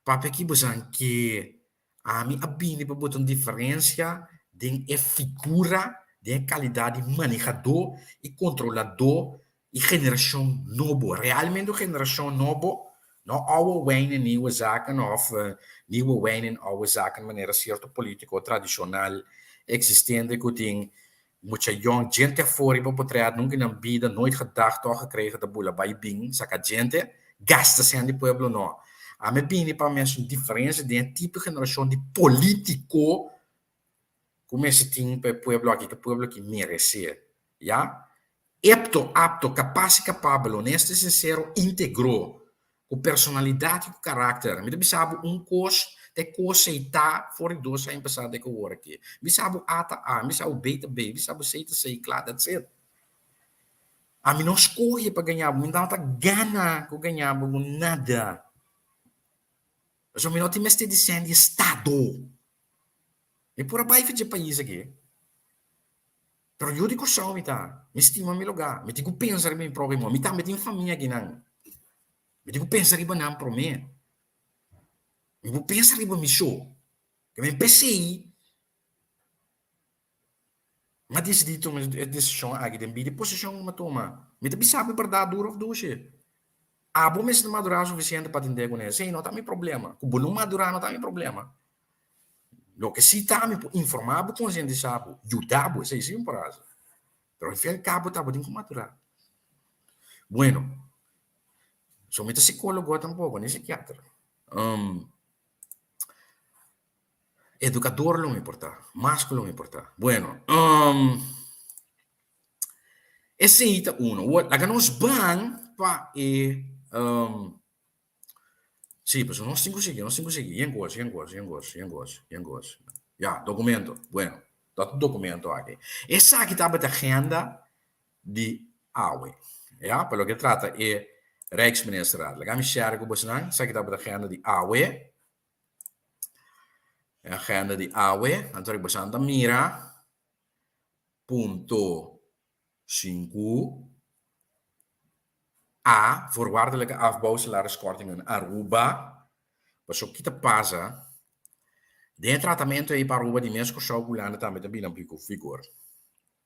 papo aqui bosan que a mim abine para botar diferença de figura de qualidade manejador e controlador e geração novo, realmente geração novo, não oude wijn en nieuwe zaken of nieuwe wijn en oude zaken, maneira certo político tradicional existente que tem muita gente fora para poder nunca na vida, nooit gedacht of gekregen de boel bij bing, saca gente, gasta zijn die pueblo não. A me bini para mim uma diferença de um tipo de geração de político como esse tem para pueblo aqui, que pueblo que merece, já? Apto, capaz e capaz, honesto, sincero, íntegro, com personalidade e com caráter. Me sabe coisa de aceitar fora dos sem passar de que aqui. Me sabe A, me sabe B, me sabe C, claro, that's it. A mim não escolhe para ganhar, me dá uma gana para ganhar, nada. Mas a mim não tem mais de dizendo Estado. E por aí de país aqui. Pero eu digo só, me estima meu lugar, me digo pensar em mim próprio, me tenho família aqui não. Me digo pensar em não para mim. Me vou pensar em mim show. Que me pensei. Mas decidi tomar a decisão aqui, de posição uma toma. Me te sabe verdade duro ou doce. Ah, bom mês de madurar suficiente para entender com isso. Sim, não tá meu problema. O bom não madurar não tá meu problema. Lo que sí tá me informar, conscientizar, ajudar, isso é sim por isso. Pero al fin y al cabo tá podendo madurar. Bueno, somente psicólogo tampoco, nem psiquiatra. Educador não me importa, másculo não me importa. Bueno, esse é uno. La que nos van pa sí, pues no tengo seguir. Em gosto. Ya, documento. Bueno, dat documento aqui. Essa aqui está a agenda de AUE. Ja, pelo que trata é Rijksministerraad. Laat me share com você, essa aqui está a agenda de AUE. A agenda de AUE, então você anda mira ponto 5 A, voorwaardelijke afbouwsalariskortingen Aruba. Mas o que te passa? De tratamento aí para Aruba de mês que o Gulana também tem bem pico vigor.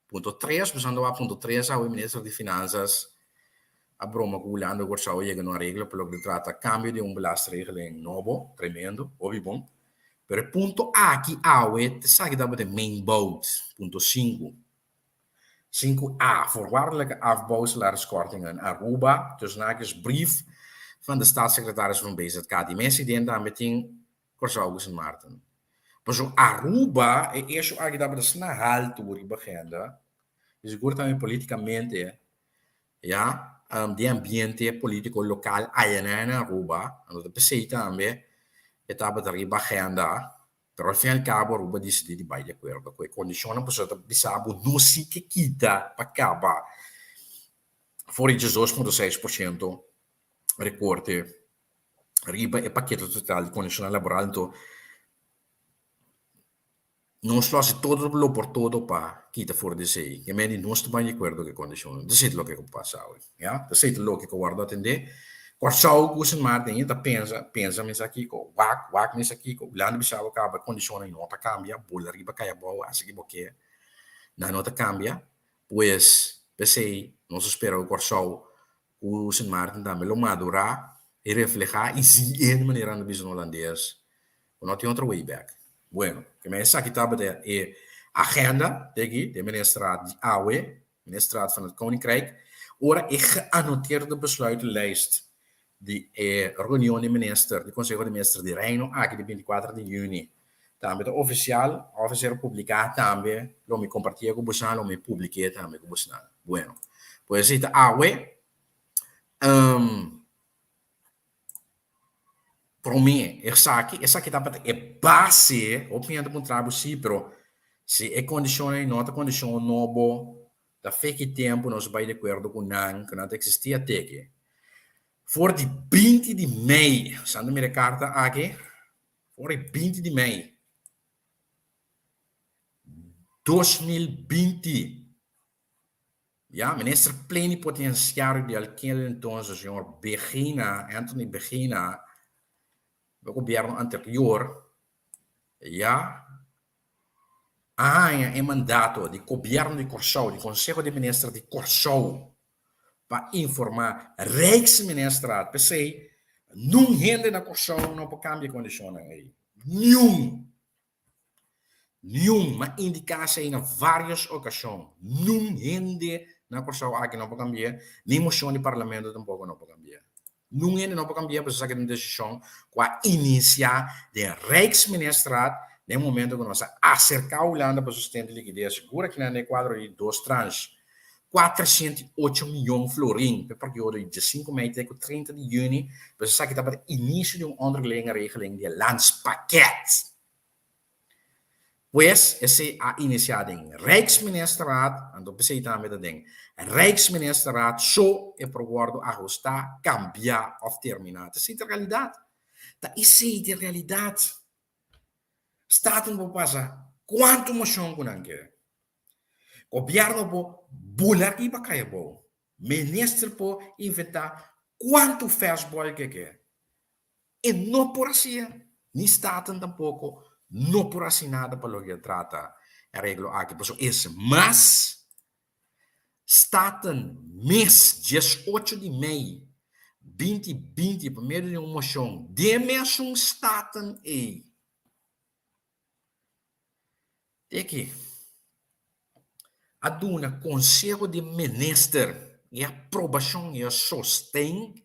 Ponto 3, passando a ponto 3, o ministro de Finanças a broma que o Gulana agora só chega numa regra pelo que trata cambio de belastingregeling novo, tremendo, óbvio bom. Pero ponto A aqui, te sabe que de main boat, ponto 5. 5a, voorwaardelijke afbouwsalariskortingen Aruba, tussen haakjes brief van de staatssecretaris van BZK, die mensen die daar meteen Corsaugust en Maarten. Maar zo Aruba, eerst zo eigenlijk dat we de snel toe beginnen, dus ik hoor também politicamente, ja, de ambiente político local allá en Aruba, en dat beseita também, etapa de agenda, Pero al fin e al cabo, Aruba decide di vai di acuerdo con le condizioni, possiamo bisabo non si che quita pa capa fuori 18,6% recorte riba e pacchetto totale di condizioni lavorali, então non so se todo lo por todo pa quita fuori di sei, che me non sto mai di acuerdo che condizioni, da sei lo che passa, ja, da sei lo che guarda attende. Qual kusen maar dingen, dat pensa mens aqui, wak mens aqui, land bisau acaba condições em nota cambia, bola riba caia boa, assim que na nota cambia, pues pensei, nós espera o qual kusen maar também lo madura e reflejar e se em maneira no business holandês, não tem outro way back. Bueno, que mens aqui tá de agenda daqui, de ministraat die AWE, ministraat van het Koninkrijk, ora e geannoteerde besluitenlijst di riunione minister, di Consiglio di Ministri di Reino, anche di 24 di giugno. Também da officer publicar também, lo me compartilha com você, lo me publiquei também com você. Bueno, pues esta awe, para mim, essa aqui tá é base, opinião do trabalho sim, pero se é condições, nota condição novo, da fake tempo nós vai de acordo com não, que não existia até que voor die 20 de mei, sando me carta aqui, voor die 20 de mei, 2020, ja, minister plenipotenciário de aquele então, o senhor Anthony Begina, do governo anterior, ja, em mandato de governo de Curaçao, de Conselho de Ministros de Curaçao, para informar Rijksministraat, per se, não rende na Curaçao, não pode cambiar condições aí. Nenhum, mas indicação em várias ocasiões. Não rende na Curaçao, aqui não pode cambiar, nem moção de parlamento tampouco não pode cambiar. Não rende, não pode cambiar, porque uma decisão para iniciar de Rijksministraat, no momento que nós acercar a Holanda para sustentar a liquidez, segura que no quadro de 2 tranches, 408 miljoen florin per periode de 5 mei tot 30 de juni. Dus zeg je dat bij het initie de onderlinge regeling die landspakket. Pues, esse a iniciado em Rijksministerraad, en dat bezit aan met dat ding. Rijksministerraad, zo é para o ajustar, cambiar of terminar. Dat is de realidade. Dat is de realidade. Staat een passa quanto moção com nangue. Governo po bular iba kaya bo. Minister po inventar quanto fastball que quer. E não por assim, nem staten tampouco, não por assim nada para lo que trata a regla aqui. Por isso, mas staten mês 18 de maio 2020, primeiro de uma moção, de mesmo staten e aqui. Aduna Conselho de Ministros e aprovação e sostém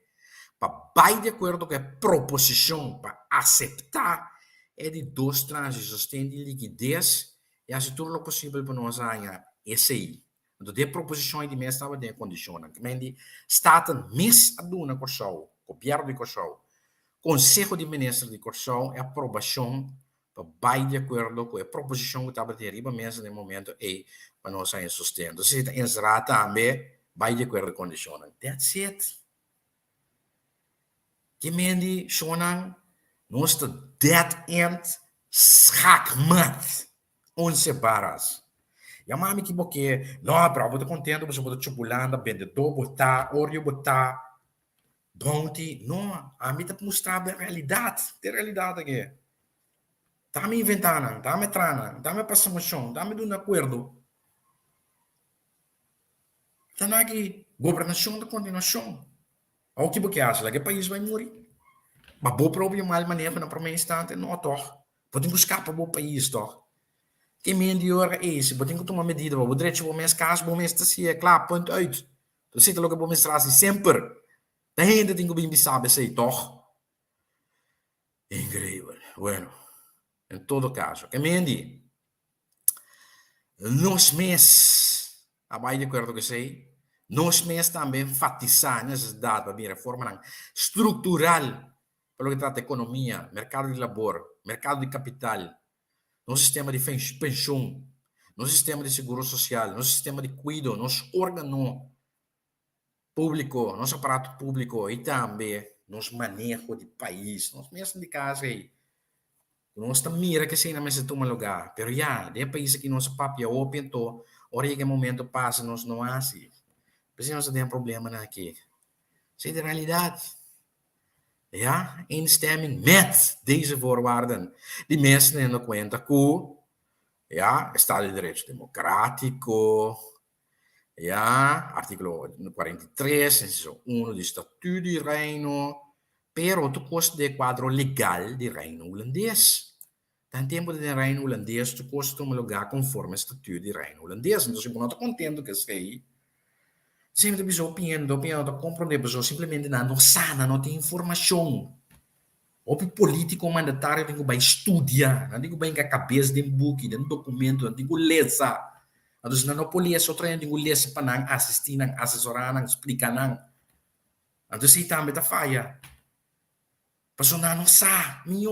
para vai de acordo com a proposição para aceitar é de 2 tranches sostém de liquidez e fazer tudo o possível para nós ganhar esse aí. Então, de proposição de mês estava de condição. Que Staten mês aduna Curaçao, governo de Curaçao, Conselho de Ministros de Curaçao e aprovação vai de acordo com a proposição que estava de arriba mesmo no momento e para nós em sustento. Se encerrar também, vai de acordo com a condição. That's it. Que mendi, sonang, nós de dead end, schakmat, onze barras. E a mami que porque, não, para eu estou contente, você pode chupulando, vendedor, botar, oreo, botar, bounty. Não, a mim está mostrando a realidade aqui. Dá-me inventando, dá-me trana, dá-me passamação, dá-me de um acordo. Então, aqui, governação da continuação. O que você acha? Que o país vai morrer? Mas o problema é maneira na primeira instante, não, toch? Podemos buscar para o país, toch? Que melhor é esse? Podemos tomar medida, o direito de mês caso, o mês está assim, é claro, ponto uit. Então, se logo o mês traz sempre. Da gente tem que bem saber se toch? Incrível. Bueno. Em todo caso, que mendi, nos mês, abaixo de acordo que sei, nos mês também enfatizar a necessidade de reforma estrutural para o que trata de economia, mercado de labor, mercado de capital, nosso sistema de pensão, nosso sistema de seguro social, nosso sistema de cuido, nosso órgão público, nosso aparato público e também nosso manejo de país, nós mesmo de casa aí. Nós estamos mira que sei na mesa toma lugar, pero já, de país que nosso papel o pintou, hora que momento passa, nós não há assim. Mas nós temos problema aqui. Isso é de realidade. Ja, instemming met deze voorwaarden. Die mensen nemen in cuenta que ja, Estado de Direito Democrático, ja, artículo 43, inciso 1 do Estatuto de Reino, pero tu costa de quadro legal de Reino holandês. Tan tempo de Reino holandês, tu costa um lugar conforme Estatuto de Reino holandês. Então, se você não está contente com isso aí, sempre bisogna opinião, compreender, pessoa simplesmente não sana, não tem informação. O político mandatário tem que estudar, não tem que ir com a cabeça de um book, de um documento, não tem que ler. Então, se não pode ler, só tem que ler para não assistir, não assessorar, não explicar. Não. Então, se também está falha. A pessoa não sabe,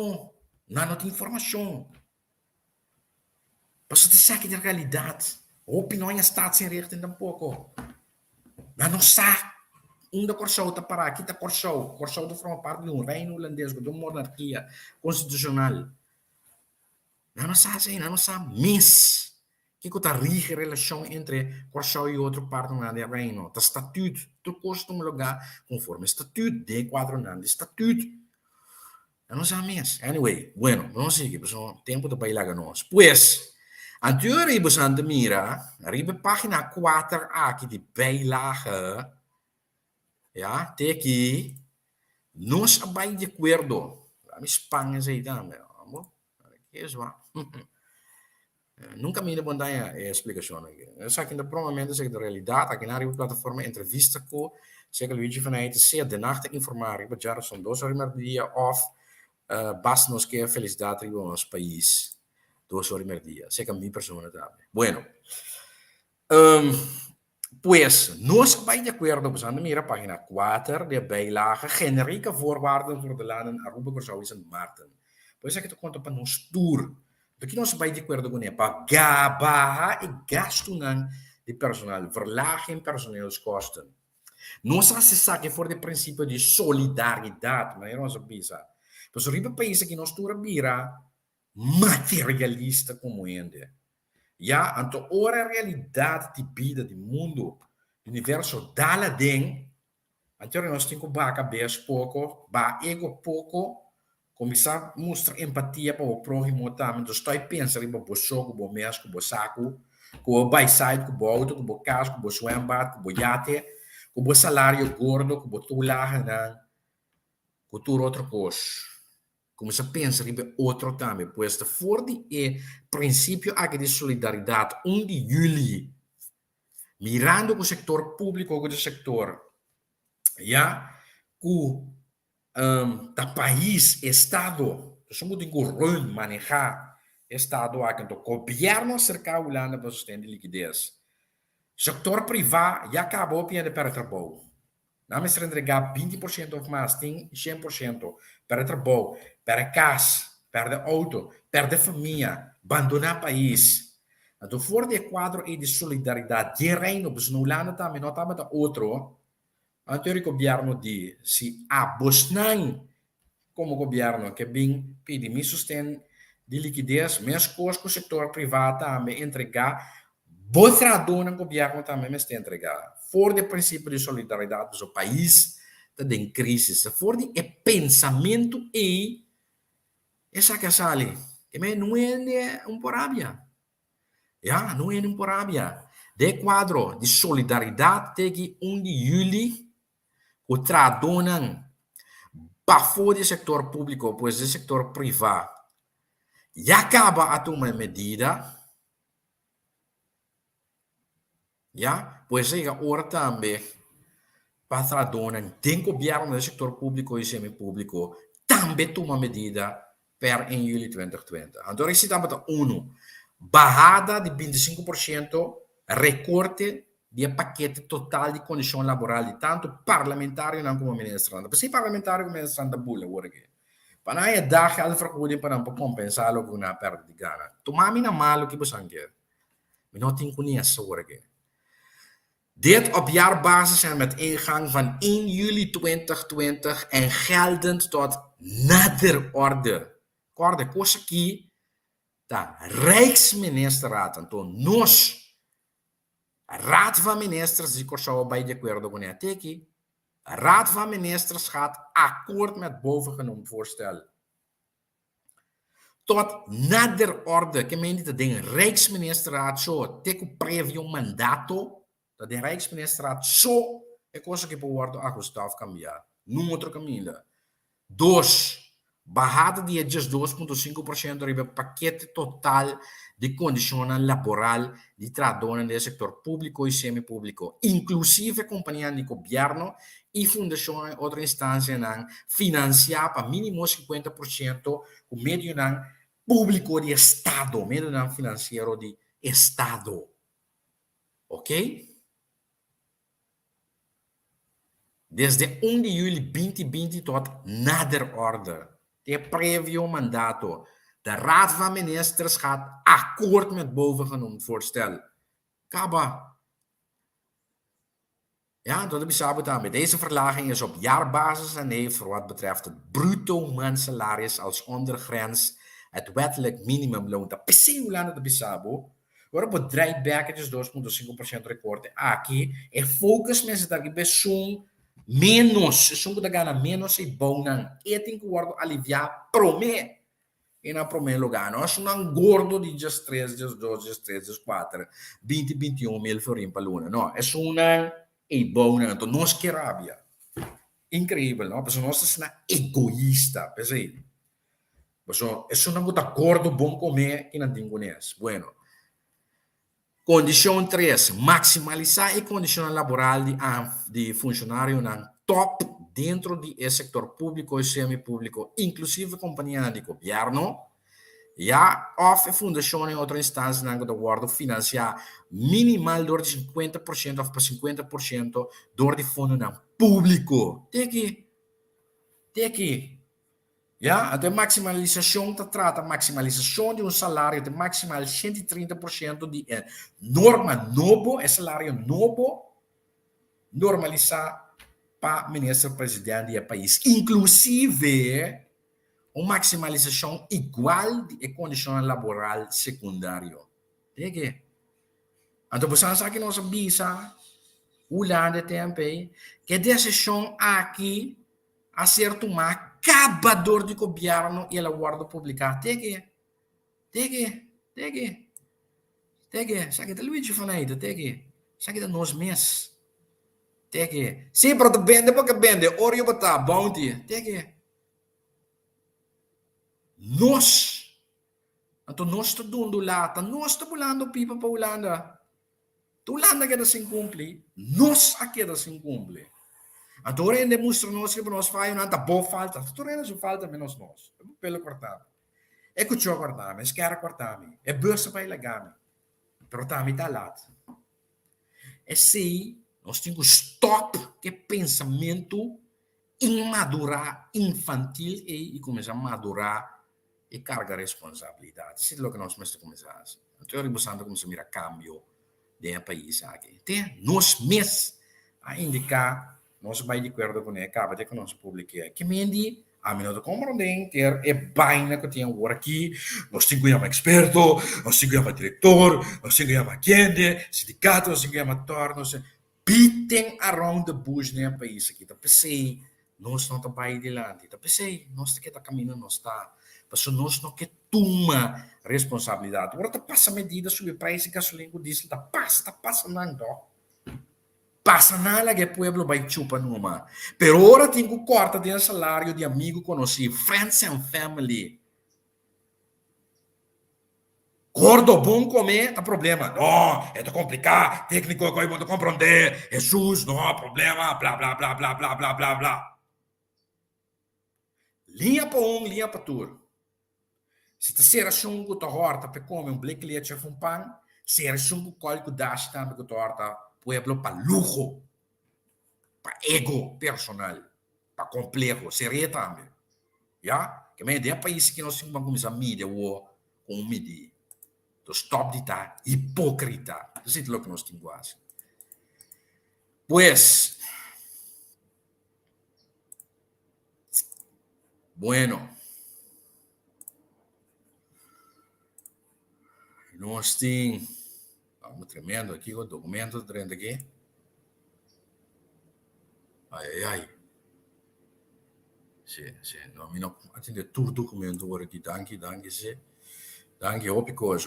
não tem informação. A pessoa te sabe da realidade. A opinião está sem recht tampouco. Não sabe. Da Corsau está para aqui, está Corsau. Corsau forma parte de um reino holandês, de uma monarquia constitucional. Não sabe, não sabe. Mas, que está a relação entre Corsau e outra parte do reino? O estatuto, tu custa um lugar conforme o estatuto, de quadro de estatuto. Não sabe mais. Anyway, bueno, vamos seguir, pessoal. Tempo de bailar nós. Pois, anterior você anda mira, arriba página 4 aqui de bailar. Ja, tem aqui, nós estamos de acordo. A Espanha aí também, amor. Aqui é só. Nunca me deu a explicação aqui. Eu sei que provavelmente é da realidade, aqui na plataforma entrevista com o Luigi vanuit zeer de nacht informar. Ik já são 2 horas per dia of basta nos que felicidade no nosso país. 2 horas per dia. Sei que a minha pessoa também. Bueno. Pues, nós estamos de acordo, pues, mira página 4 de bijlage generieke voorwaarden voor de landen Aruba, Curaçao e Sint Maarten. Pois é que tu conta para nós tour. Porque nós estamos de acordo com ele para gabar e gasto de personal, verlagem personeelskosten. Nós acessamos que for de princípio de solidariedade, mas não sabia. Pois, o país que nós tour vira materialista como ele. Ja, então, ora a realidade de vida do mundo, do universo, dá-la dentro. Então, nós temos que baixar a cabeça pouco, baixar ego pouco, começar a mostrar empatia para o próximo também. Então, estou pensando em o soco, o mês, o saco, o backside, o auto, o casco, o swembad, o iate, o salário gordo, o tulaha, o tudo outra coisa. Começa a pensar em outro também, pois de fora é princípio aqui de solidariedade, 1 de julho, mirando o setor público com o setor, já, com o país, Estado, somos de governo manejar Estado aqui, então, governo cercar o lado para sustentar liquidez. Setor privado já acabou de para trabalho. Não se entregar 20% ou mais, tem 100% para trabalho, para casa, para auto, para família, abandonar o país. Então, fora de quadro e de solidariedade, de reino, mas no lado também, não estamos da outro. Então, o governo diz, se há Bosnan, como governo, que bem pede me sustento de liquidez, mesmo coisas que o setor privado também entregar, Botrador no governo também me está entregando. Fora do princípio de solidariedade do país, está em crise. Fora de pensamento e essa que sale, não é um porábia. Já, não é um porábia. De quadro de solidariedade, tem 1 de julho, o tradonan, para fora do setor público, pois do setor privado, já acaba a tomar medida. Ja, pois é, agora também, patrona, tem governo do setor público e semipúblico, também toma medida para em julho de 2020. Então, esse também está barrada de 25%, recorte de paquete total de condição laboral de tanto parlamentar como ministrante. Porque se parlamentar como ministrante, bula, agora aqui. Panaya dah geldvergoeding para compensar lo na perda de gana. Tomami na malo que você quer. Minoting ko niya sa work. Dit op jaarbasis en met ingang van 1 juli 2020 en geldend tot nader orde. Korde kosaki da Rijksministerraad en toen nos Raad van Ministers die zou bij de acordo con teki. Raad van Ministers gaat akkoord met bovengenoemd voorstel. Tot nader orde, que meen dit ding, Rijksministerraad zo, teku previo mandato, dat de Rijksministerraad zo, é coisa que pode worden a Gustavo cambiar. Não outro caminho. Dos, barrada de just 2,5% do paquete total de condições laboral de trabalhadores do setor público e semipúblico, inclusive companhias de governo e fundações, outra instância, financiar para mínimo 50% o meio público de Estado, meio financeiro de Estado. Ok? Desde 1 de julho 2020 tot nader orde. De previo mandato. De Raad van Ministers gaat akkoord met bovengenoemd voorstel. Kaba. Ja, dat heb je samen. Deze verlaging is op jaarbasis en heeft voor wat betreft het bruto maandsalaris als ondergrens het wettelijk minimumloon. Dat is hoe de bisabo. Waarop het draaibacketjes 2,5% record. Aqui é focus mensen dat je best zo'n menos, se da gana menos e bom não, e tem que guardar aliviar promê e na promê lugar, nós não gordo de just 3, just 2, just 3, just 4, 20, 21 mil florin para luna, não, é uma e bom não, então nós que rabia, incrível, não, porque nós somos egoísta, pensei, é uma coisa gordo bom comer e não tem conhece, bueno. Condição 3, maximalizar a condição laboral de funcionário na top dentro do setor público e semipúblico, inclusive companhia de governo, ja, of fundação em outra instância na do guarda financiar minimal door de 50% of para 50% door de fundo na público. Teki. Ja, de maximalização trata maximalização de salário de maximal 130% de norma novo, é salário novo, normalizar para o ministro-presidente do país. Inclusive, uma maximalização igual de condição laboral secundário. Então, você sabe que nós visa, o lado de tempo, que a decisão aqui, a certo mar, acabador de governo e a guarda pública. Tege. Sabe que Luigi Fanaida, tege. Sabe que nós mesmos. Tege. Sim, para vende, porque vende. Orio bata, bounty. Tege. Nós. Então, nós estamos dando lata. Nós estamos pulando pipa para Holanda. Holanda que se incumpre. Nós aqui se incumpre. Agora ainda mostra-nos que nós fazemos uma boa falta. Agora ainda falta menos nós. Pelo cortar. É que eu cortar, mas quero cortar. É bolsa para ilegal. Pero também está lá. É assim, nós temos que stop que pensamento imadurar, infantil e começar a madurar e carregar responsabilidade. Isso é o que nós temos que começar. Então, eu estou começar a mirar cambio do país aqui. Nós mesmos a indicar nós vai de acordo com ele, acaba de que nós publiquei. Que mendi, a mim não compreendem que é bem que tinha agora aqui, nós temos que chamar experto, nós temos que chamar diretor, nós temos que chamar quente, sindicato, nós temos que chamar torno, beating around the bush no país aqui. Então, pensei, nós não estamos bem adiante. Então, pensei, nós temos que estar caminhando, nós está. Mas nós não que toma responsabilidade. Agora, passa medidas sobre o preço de gasolina, diesel, passa não. Passa nada que o pueblo vai chupar numa. Pero agora tem que cortar de salário de amigo conhecido, friends and family. Gordo bom comer, tá problema. Não, é complicado, técnico que eu vou compreender. Jesus, não, problema, blá, blá, blá, blá, blá, blá, blá, blá. Linha para linha para tudo. Se você ser chungo, tá horta, para comer blick leite com pão, ser chungo, cólico, dash, também que tá horta, pueblo para lujo, para ego personal, para complexo, seria também. Já? Que men de país que nós temos começar a mídia o com medir. Então stop de tá hipócrita. Isso é o que nós temos quase. Pues, bueno, nós temos algo tremendo aqui, o documento tremendo aqui. Ai. Sim. Não, me não atende todo documento agora aqui, danke, sim. Danke, opicos.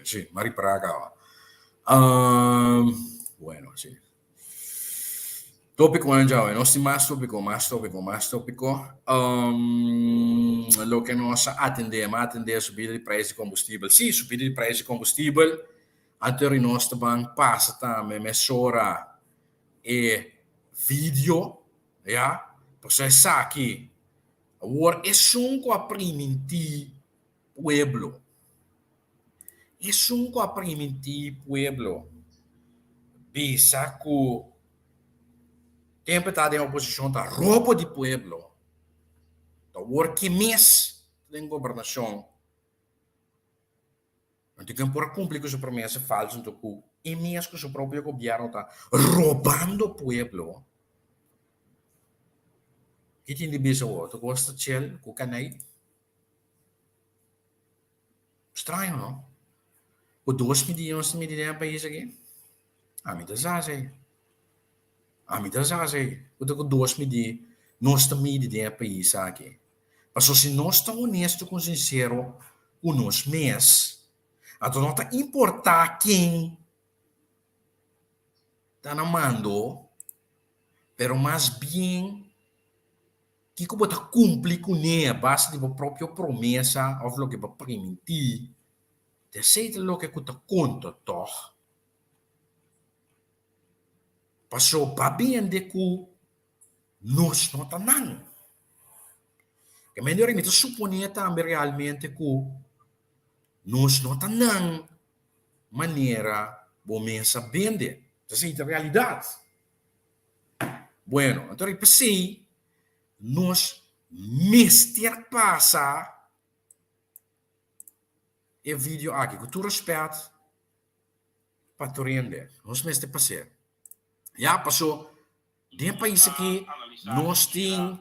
Sim, Mari Praga. Bueno, sim. Tópico andiamo, nós temos mais tópico. Lo que nós atendemos a subida de preço de combustível. Sim, subida de preço de combustível. Anterior nós também passa também mesura e vídeo, ja? Você sabe que agora é só a priminti pueblo. É só a priminti pueblo. Bisa que quem está em oposição está roubo de pueblo. Agora que mês tem governação. Não tem que por cumprir com sua promessa falsa, então e mês que o seu próprio governo está roubando o pueblo. Que tem de bisa o tu gosta de chel, com canai? Estranho, não? O 2 milhões de país aqui. A mim tá zazei. O que 2 milhões nós estamos de país aqui. Mas se nós estamos honestos com sincero, com nós mesmos, então não está importar quem está na mando, pero mais bem que como está cumprir com a base da própria promessa, ou o que vai permitir, de ser o que está conta, toch? Passou para bem de que nós não está não. Que melhor é suponer também realmente que nós não está não maneira bom mensa vende. Essa é a realidade. Bueno, então eu pensei, nós mister passa e vídeo aqui, com todo respeito, para tu render. Nós mister passar. Já passou, de país aqui, nós temos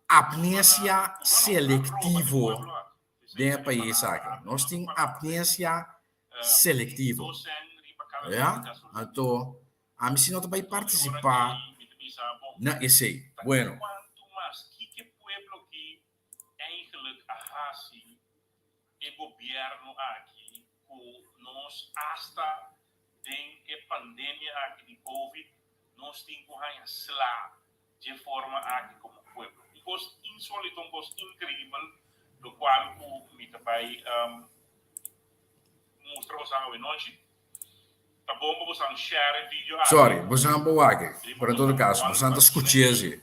amnésia seletivo de país aqui. Nós temos amnésia seletivo. Ja? Então, a mim não vai participar na esse. Bueno. Governo aqui, nós hasta tem a pandemia aqui de Covid, nós temos que lá de forma aqui como pueblo. Um coisa insólito, um coisa incrível, do qual o me vai mostrar você hoje. Tá bom, você share vídeo aqui. Sorry, você não pode aqui. Por todo caso, você não escuta assim.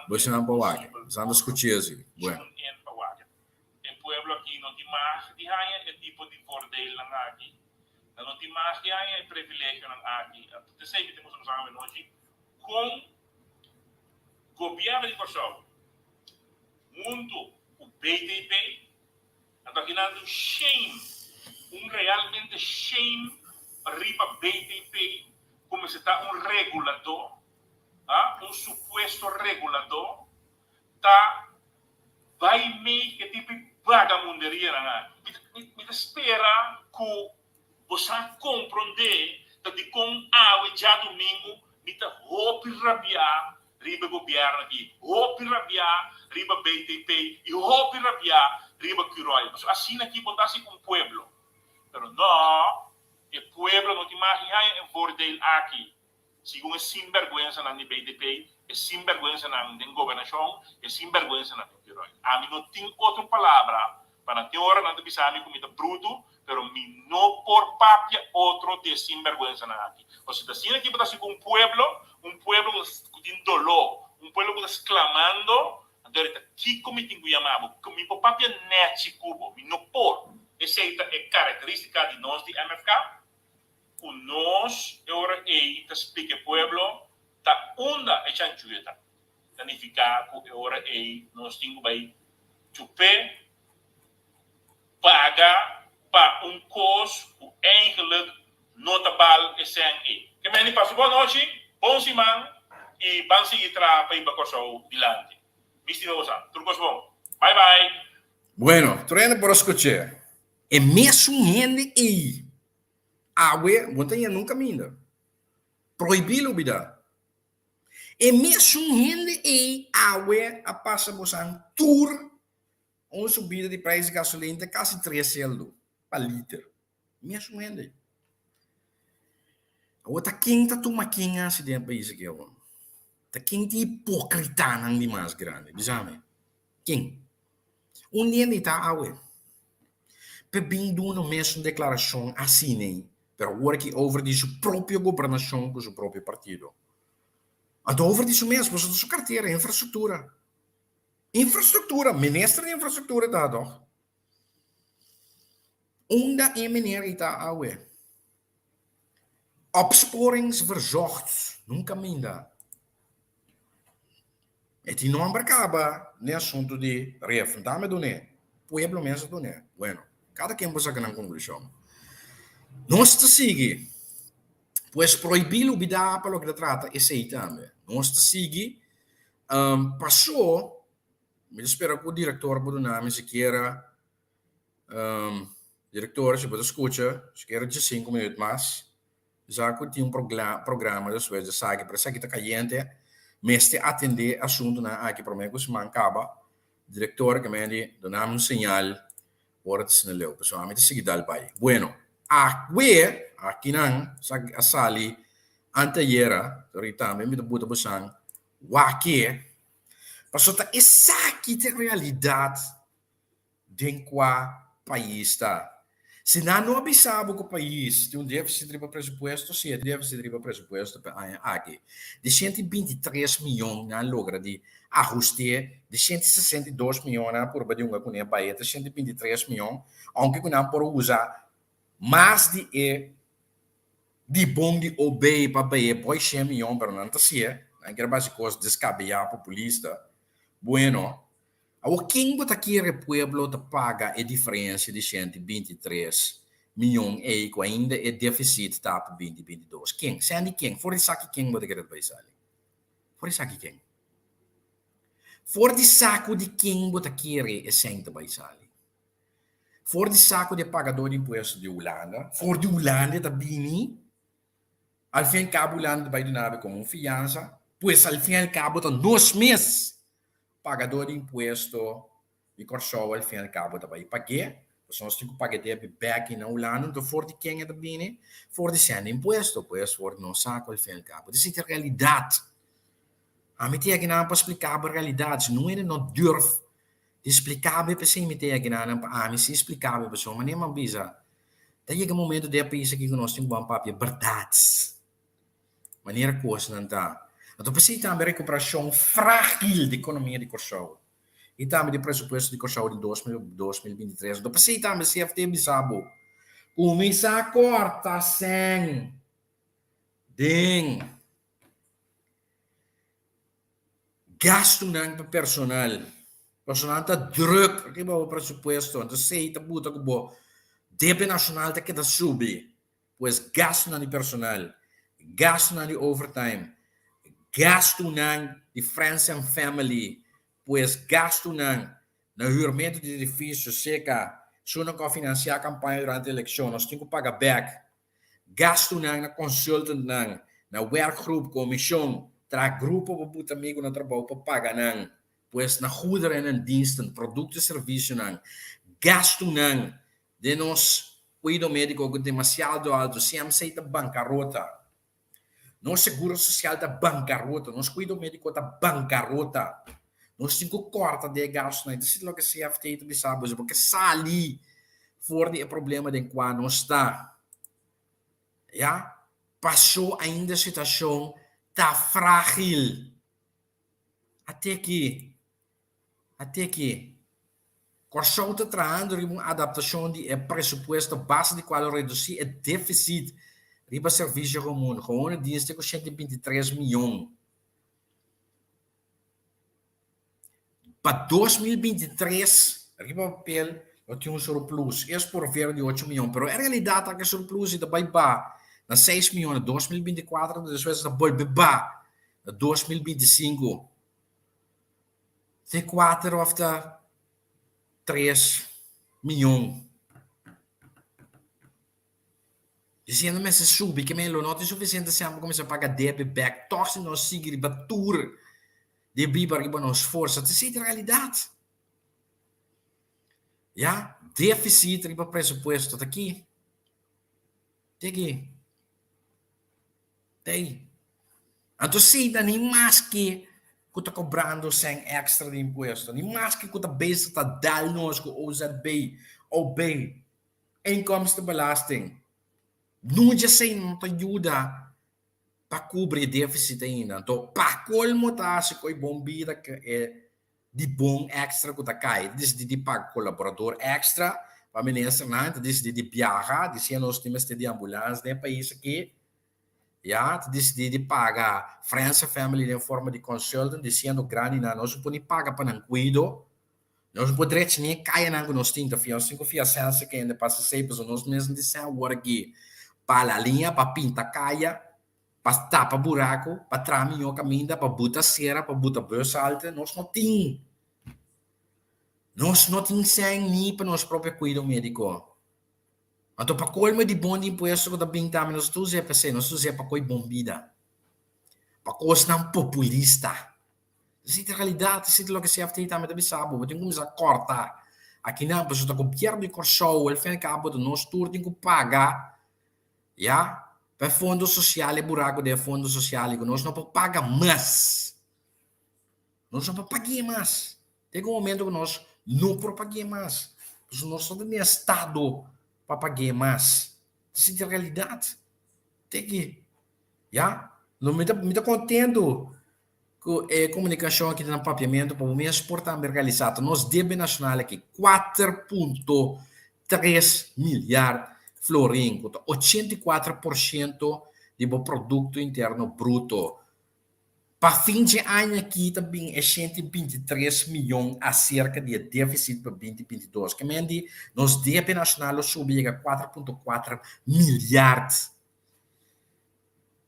Você não pode aqui. Você não escuta assim. Bueno. Pueblo aqui não tem mais de ganhar é tipo de bordel aqui, não tem mais de ganhar é privilégio aqui. Então sempre temos usado hoje com governo de Kosovo, muito o BDP, então aqui não shame, realmente shame arriba BDP como se está regulador, suposto regulador, tá vai meio que tipo vagabunderia na me espera que você compreender que com a já domingo me tá roupa rabiar riba governo aqui roupa rabiar riba BTP e roupa rabiar riba Curoy assim aqui botasse com pueblo pero não o pueblo não tem mais em bordel aqui segundo é sinvergüenza na BTP é sinvergüenza na governação é sinvergüenza na a mim não tem outra palavra para ter hora não te sabe comida bruto, pero mi no por papia outro de sinvergüenza na aqui. Ou seja, assim aqui para ser um pueblo com dolor, um pueblo que está exclamando, então aqui como tem que chamar, como por papia net cubo, mi no por. Essa é característica de nós de MFK. O nós agora é explica pueblo ta onda e chanchueta. Significa que ora nós temos que chupe paga para custo eigenlijk notabel is zijn. Que me passo boa noite, bom semana e bom seguir para ir para o dilante. Visti você, tudo bom. Bye bye. Bueno, tornando por escuchar. E mesmo gente aí, água, montanha nunca minda. Proibir o vida. E mesmo gente aí, água, a passa você um tour, uma subida de preço de gasolina de quase 3 euros para litro. Mesmo gente. Outra quem tá toma quem assim dentro do país aqui, ó. Tá quem te hipocrita não de mais grande, sabe? Quem? Dia está água. Pebindo no mesmo declaração assim, né? Pero agora que over de sua própria governação com seu próprio partido. A over de seu mesmo, de sua carteira, infraestrutura. Infraestrutura, ministro de infraestrutura tá, toch? Onda en meneer está água. Opsporingsverzocht, nunca minda. E ti non acaba nel assunto di riaffrontare donne, pueblo mesa donne. Bueno, cada quien puede sacar una conclusión. Nós te sigue, pues proibir o bidá para lo que trata esse aí também. Nós te sigue, passou, me espero que o diretor pode nome se queira, diretor, se pode escutar, se queira de 5 minutos mais, já que tem programa depois de sair para essa que está caliente, mas te atender assunto na aqui para mim que se mancava, diretor que me diz, dá um sinal, ora te sinaleu, pessoalmente seguir dal pai. Bueno, aqui não, a sali anteera, ahorita me buta busang, wake, passou tá essa aqui de realidade de qual país está. Se não avisava que o país tem déficit de presupuesto, se é déficit de presupuesto aqui, de 123 milhões na logra de ajuste, de 162 milhões por badunga com a Bahia, de 123 milhões, aunque não por usar mais de bom de obey para Bahia, pode 100 milhões para não ser, que era basicamente descabear populista. Bueno, o quem bota aqui o pueblo te paga a diferença de 123 milhões e ainda é déficit tá para 2022. Quem? Sendo quem? For isso aqui quem bota aqui para isso ali? For isso aqui quem? For de saco de quem bota aqui é sempre para isso ali? For de saco de pagador de imposto de Holanda? For de Holanda da Bini? Al fim e al cabo Holanda vai donar como fiança? Pois al fim e al cabo tá nos meses pagador de imposto de Corsol, al fim e al cabo, também paguei. Nós temos que pagar de back na Holanda, então for de quem é da bine, for de sendo imposto, pois for de não saco, al fim e al cabo. Isso é a realidade. A mim tem aqui para explicar a realidade. Não é não durf de explicar para você, me tem aqui para mim se explicar para você, mas nem uma visa. Daí é o momento de país aqui que nós temos um papel verdades. Maneira coisa não está. Então, precisa também recuperação frágil da economia de Corsol. E também de pressuposto de Corsol de 2023. Então, precisa também se FT bisabo. Começar a cortar sem ding. Gasto não para personal. Personal está druk. Aqui o pressuposto. Então, sei que buta que o DP nacional está que subir. Pois gasto não de personal. Gasto não de overtime. Gasto não de friends and family, pois gasto não no juramento de edifício, seca, se não quer financiar a campanha durante a eleição, nós temos que pagar back. Gasto não na consultant não, na workgroup, comissão, tra grupo para botar amigo no trabalho para pagar não, pois na goederen en diensten, produtos e serviços não. Gasto não de nós, cuido médico que demasiado alto, se aceita bancarrota. Nosso seguro social da bancarrota, nosso cuidado médico da bancarrota, nós temos que cortar de gasto, né? Isso é o que se CFT também sabe, porque sali fora de problema de qual nós está, já passou ainda a situação tá frágil, até que, Corsol está trazendo uma adaptação de pressuposto base de qual reduzir o déficit riba serviço comum, gewone diensten com 123 milhões. Para 2023, riba papel, eu tinha um surplus. Esse por ver de 8 milhões, mas a realidade é que o surplus ainda vai para na 6 milhões, 2024, depois da bolsa ba, 2025. De 4 of the 3 milhões. Dizendo, mas se sube, que me lo não é suficiente se amo começar a pagar débito back, toch se nós seguir batur de bibar que nos força, isso é a realidade. Ja, déficit riba presupuesto, tá aqui. Tem aqui. Tem. Então, se dá nem mais que está cobrando sem extra de imposto, nem mais que está bezig te dar nós com OZB, OB, inkomstenbelasting. Não já sei, não te ajuda para cobrir déficit ainda. Então, para colmo tá, se coi bombira que é de bom extra que tá cai, de pagar colaborador extra, para ministro, né? De viajar, de nós temos de ambulância, né? País aqui, já, de pagar friends and family em forma de consultant, dizendo grande, nós não podemos pagar para não cuido, nós não podemos nem cair na nós temos que fazer, que sensa que ainda passa sempre, nós mesmos dizemos agora aqui, para a linha, para pintar caia, para tapar buraco, para traminhar o caminho, para botar cera, para botar bolsa alta, nós não temos. Nós não temos sangue nem para nós próprios cuidar médico. Então, para colmo de bom de imposto que também também nós todos é para ser, nós todos é para coi bom vida. Para coisa não populista. Isso é a realidade, isso é o que se faz também também sabe, mas tem como se cortar. Aqui não, pessoal, o governo de Corsou, ele fez cabo de nós todos tem que pagar, já, para fundo social e buraco de fundo social, que nós não paga mais. Nós não pagar mais. Tem um momento que nós não pagar mais. Nós não temos estado para pagar mais. Isso é a realidade. Tem que, já? Não me está contendo com a comunicação aqui no papiamento para o meu exportar mercado. Nós débito nacional aqui 4,3 milhões florim, 84% do produto interno bruto. Para fim de ano aqui também é 123 milhões acerca de déficit para 2022. Que mende, nos débito nacional subiu a 4,4 milhares.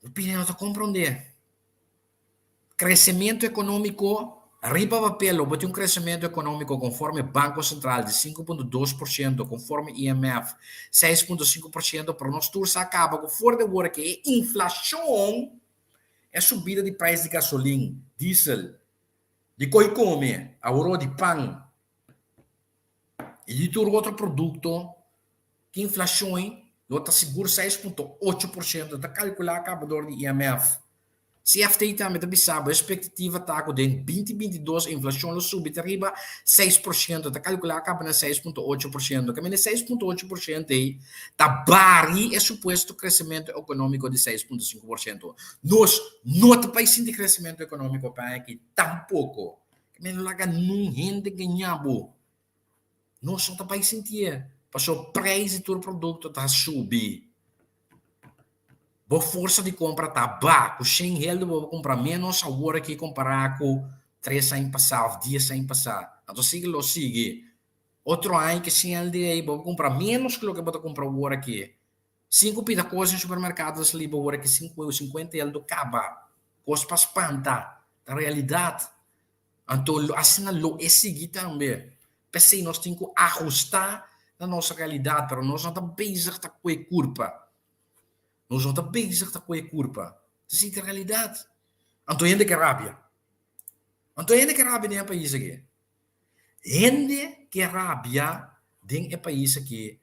Opinião está compreender. Crescimento econômico, arriba papel, houve um crescimento econômico conforme Banco Central de 5,2%, conforme IMF 6,5%, para nós todos acaba com fora de hora que é inflação, é subida de preço de gasolina, diesel, de coi come, euro de pão, e de todo outro produto, que inflação, nota seguro 6,8%, está calcular acabador de IMF. CFT também sabe, a expectativa está com 2022, a inflação subir arriba 6%, está calcular acaba na 6,8%, que 6,8% aí, está bari é suposto crescimento econômico de 6,5%. Nós não temos de crescimento econômico para aqui, tampouco. Que me laga não rende ganhabo. Nós não temos sentir, porque o preço do produto está subir. Boa força de compra está baixo. O Schengen vou comprar menos agora que comparar com 3 anos passados, 10 anos passados. Então, sigue. Outro ano que Schengen aí vou comprar menos que o que vou comprar agora aqui. 5 pita coisas no supermercado ali agora que 50 ele do caba. Coisa para espantar. Na realidade. Então, assim não é seguir também. Pensei, nós temos que ajustar na nossa realidade, para nós não estamos bezig com a culpa. Nós não estamos bezig com a culpa. Isso é a realidade. Então, ainda que rábia. Então, ainda que rábia nem é país aqui. Ainda que rábia nem é país aqui.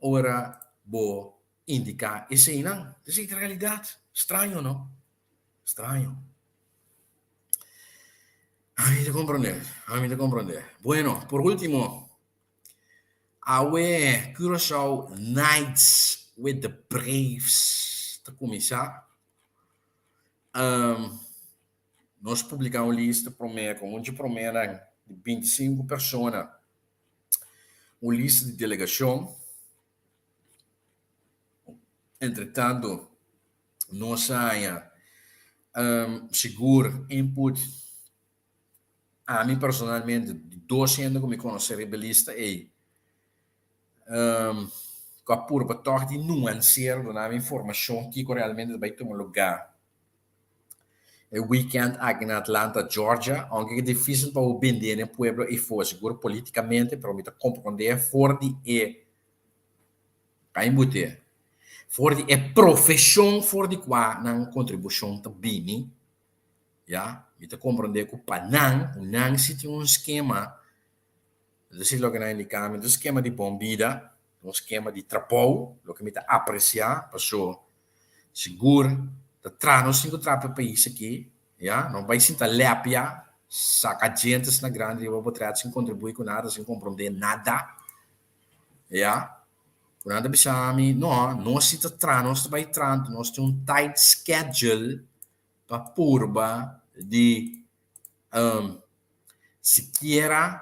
Ora, vou indicar isso aí, não. Isso é a realidade. Estranho, não? Estranho. A mí te comprender. Bueno, por último, our Curaçao Nights with the Braves. Para começar, nós publicamos uma lista com muita promessa de 25 pessoas. Uma lista de delegação. Entretanto, não saia seguro input a mim personalmente de 200 como me conhecer rebelista e com a pura torre de nuancear a informação que realmente vai tomar lugar o weekend aqui na Atlanta, Georgia, onde é difícil para o vender em pueblo e for seguro politicamente, para me compreender for de cai embute for de profissão for de qua na contribuição também, já, me compreender que o panang se tem esquema, desse logo na indicam, um esquema de bombida, um esquema de trapou, lo que me apreciar, passou seguro, da trano cinco trapa país aqui, já, não vai sentar lepia, saca gente na grande, eu vou trazer sem contribuir com nada, sem compreender nada, já, quando bisami, não se trano, nós vai trano, nós temos tight schedule para purba de sequer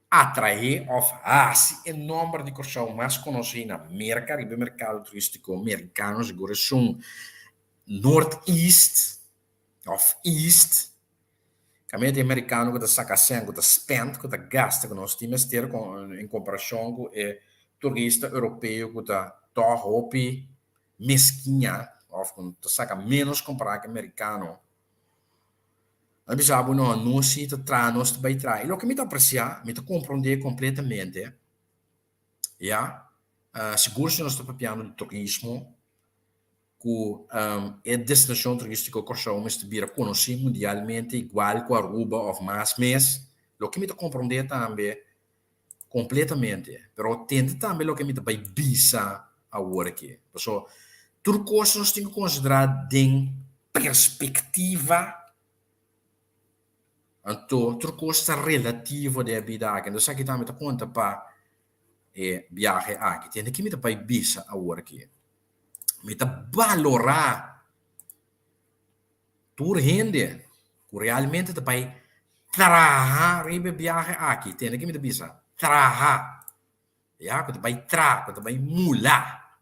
atrair of se o número de coisas mais conhecido na América, o mercado turístico americano, seguro são Northeast of East, caminho americano que está sacando, que está spend, que está gasta, que nós temos ter em comparação com o turista europeu que está torropi mesquinha, of que está saca menos comparado com o americano. A bisabo não se está nós vai trazer. E o que me dá apreciar, me dá compreender completamente, já, seguro se nós estamos papiando de turismo, que é destinação turística que nós devia conhecer mundialmente igual com a Aruba ou mais, mas o que me dá compreender também completamente, pero tende também o que me dá vai bisa a hora aqui. Então, tudo coisa nós temos que considerar de perspectiva. Então, tudo coisa relativa da vida aqui. Então, aqui também está conta para viagem aqui. Tende que me dá vai bisa a hora aqui. Me dá valorar tudo rende, que realmente dá vai trabalhar em viagem aqui. Tende que me dá bisa trabalhar, já que dá vai mular.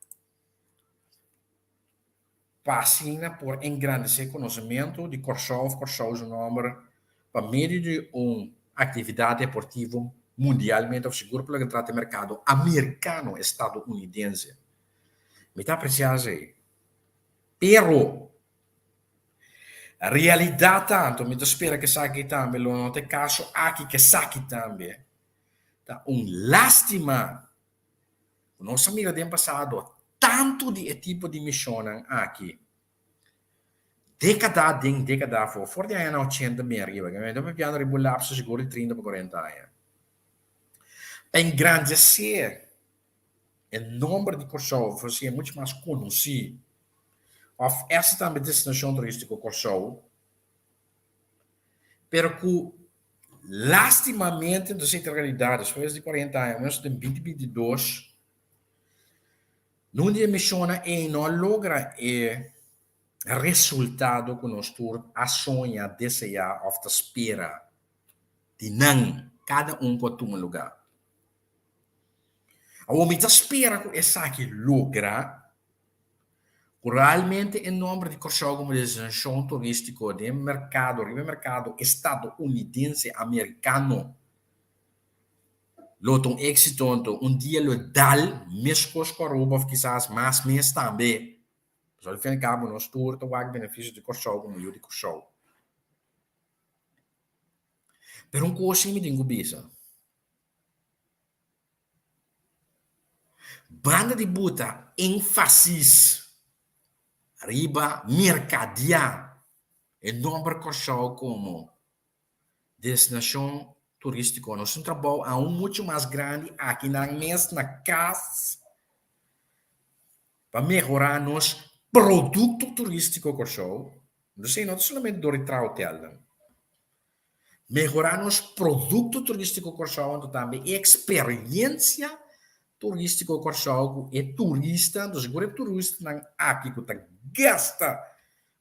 Fascina por engrandecer conhecimento de Korsov o nome para meio de atividade esportiva mundialmente seguro pelo que trata mercado americano estadunidense. Me está apreciando aí. Pero a realidade tanto, me espera que saque também, não tem caso aqui que saque também. Tá lástima. Nossa amiga do passado, tanto de tipo de missão aqui. Década for de anos 80 me arriba, que me dá piano ribulapso seguro de 30 para 40 anos. Engrandecer o número de Korsov, você é muito mais conhecido. Of essa também destinação turística Korsov, pero que lastimamente, dessa realidade, depois de 40 anos, em 2022, não de missiona e não logra resultado que nós todos a sonha, desejar, ou espera, de não, cada pode tomar lugar. A homem espera que essa aqui logra realmente em nome de coisa como destinação turístico de mercado estadunidense americano. Loto êxito dia lo dal mesmo com a Aruba, quizás mais mês também. Zo al fin cabo nós tour te wag benefício de corsol como eu de corsol. Pero coisa me dingo bisa. Banda de buta ênfasis riba mercadia e nome corsol como destinação turística. Nós trabalhamos a muito mais grande aqui na casa para melhorar nosso produto turístico Korsov, não sei, não somente do hotel, melhorar nosso produto turístico Korsov, também experiência turística Korsov, é turista, do seguro é turista aqui que está gasta,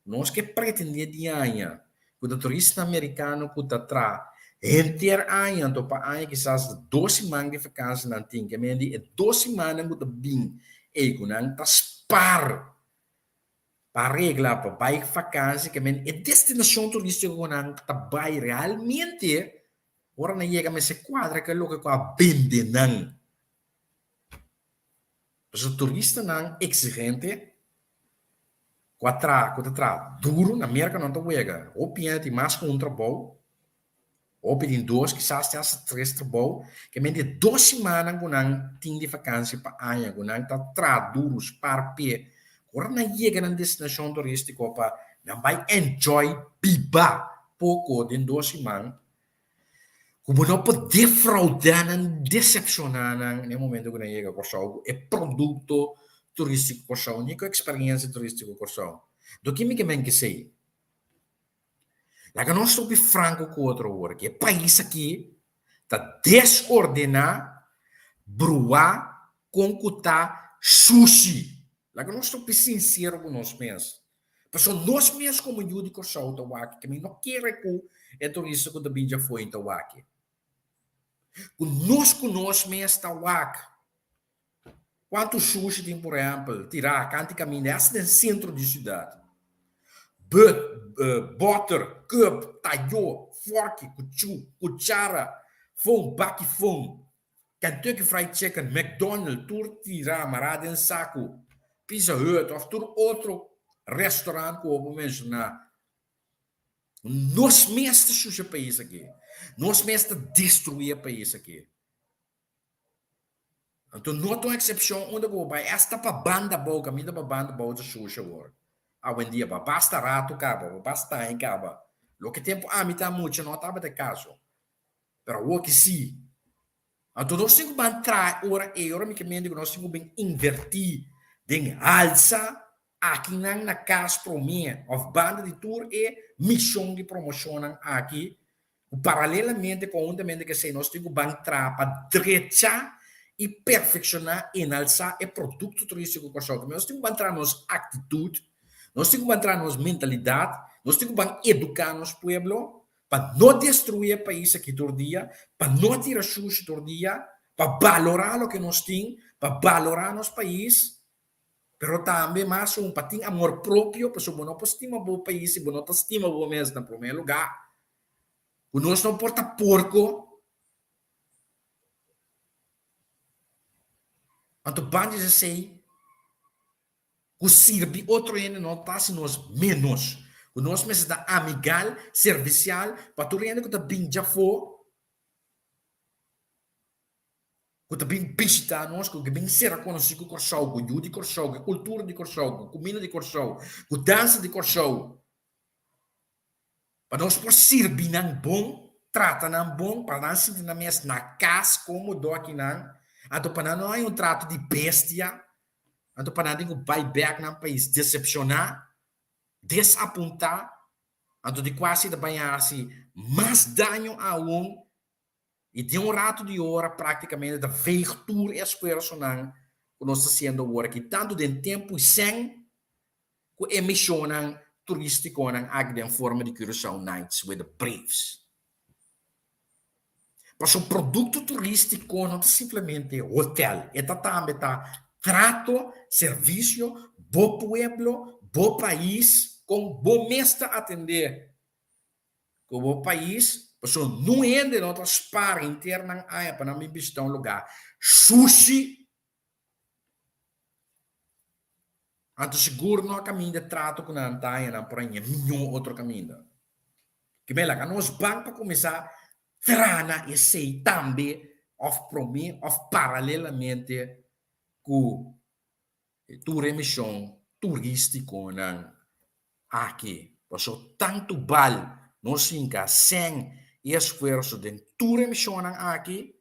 nós que pretende de ano, que o turista americano que está atrás, inteiro ano, então para ano quizás 2 semanas de vacança não tem, que me 2 semanas que está bem, e que não está spar para regla para bike vakantie que men é destinação turística com ang tabay realmente ora na chega me se quadra que lo que qua bende nang. Mas o turista nang exigente quatra duro na América não tá wega. Ou pinha mais com um trabalho ou pedir dois, quizás até três trabalhos, que men de 2 semanas com nang ting de vakantie para anha, com nang tá duros para pé. Ora na chega na destinação turística para não vai enjoy biba pouco de 2 semanas. Como não pode defraudar, não decepcionar no momento que não chega com o é produto turístico com o não é experiência turística com o do que me que sei. Lá que nós estamos franco com outro hora, que é país aqui está desordenar, bruar, concutar, sushi. Lá que nós estamos sinceros com nós mesmos. Porque nós mesmos como eu de Corsau, que não quer que é turista que também já foi em Tawaki. Conosco nós mesmos Tawaki. Quanto sushi tem, por exemplo, tirar, canto caminho, é no centro de cidade. Butter, cup, talho, fork, cuchara, fome, baki fome, Kentucky Fried Chicken, McDonald's, tur tirar, marada em saco, Pizza Hut, ou tur outro restaurante que eu vou mencionar. Nós mesmos suja país aqui. Nós mesmos destruir o país aqui. Então, não tem exceção onde eu vou. Esta para banda boa, caminho para banda boa de suja agora. Hoje em dia, basta rato, caba, basta em caba. Lo que tempo me tá muito, não estava de caso. Pero o que sim. Então, nós temos que entrar ora e ora me que nós temos que invertir em alça aqui na casa para mim, of banda de tour e missão de promoção aqui. Paralelamente com o que sei, nós temos que entrar para direita e perfeccionar e enalçar o produto turístico que nós temos que entrar nas atitudes. Nós temos que entrar nas mentalidade, nós temos que educar nosso povo para não destruir o país aqui todo dia, para não tirar sujo todo dia, para valorar o que nós temos, para valorar nosso país, mas também mais para ter amor próprio, para não não estima o país, se não estima o mesmo no primeiro lugar. O nós não porta porco. Então, bandes assim, o sirve outro ainda não está se nós menos. O nosso mês da amigal, servicial, para tu ainda que tá bem já for, que tá bem visitar nós, que bem ser conhecido com Corsau, com o de Corsau, com a cultura de Corsau, com a comida de Corsau, com a dança de Corsau. Para nós por servir não bom, trata não bom, para nós sentir na mesa na casa como do aqui não. Então para não é trato de bestia. Então, para não buyback no país, decepcionar, desapontar, então, de quase também assim, mais dano a e de rato de hora, praticamente, da virtude esforço que nós estamos fazendo agora, que tanto de tempo sem que emissão turística em forma de Curaçao Nights with the Braves. Mas o produto turístico não é simplesmente hotel, é também trato, serviço, bom pueblo, bom país, com bom mestre atender. Com bom país, pessoa não é de notas para interna para não me visitar um lugar. Sushi. Então, seguro não há caminho de trato com a antaia, não por aí, nenhum outro caminho. Que bem lá, nós vamos para começar a trana e sei também, paralelamente, com tua emissão turística aqui. Porque tanto vale nós ficar sem esforço de tua emissão aqui,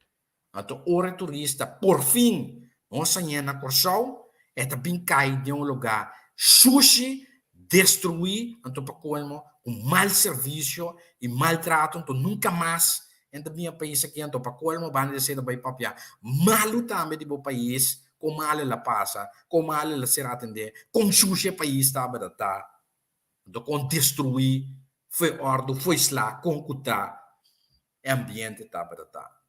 então hora turista, por fim, nós saímos na Corsau, e também cai de um lugar sushi, destruir, então para como um mau serviço e maltrato, então nunca mais em meu país aqui, então para como vai ser da papia, malo também de meu país, como ale la passa, como ale la será atender, com sushi país estava da tá, então com destruir, foi ordem, foi slá, com cutar, ambiente estava da tá.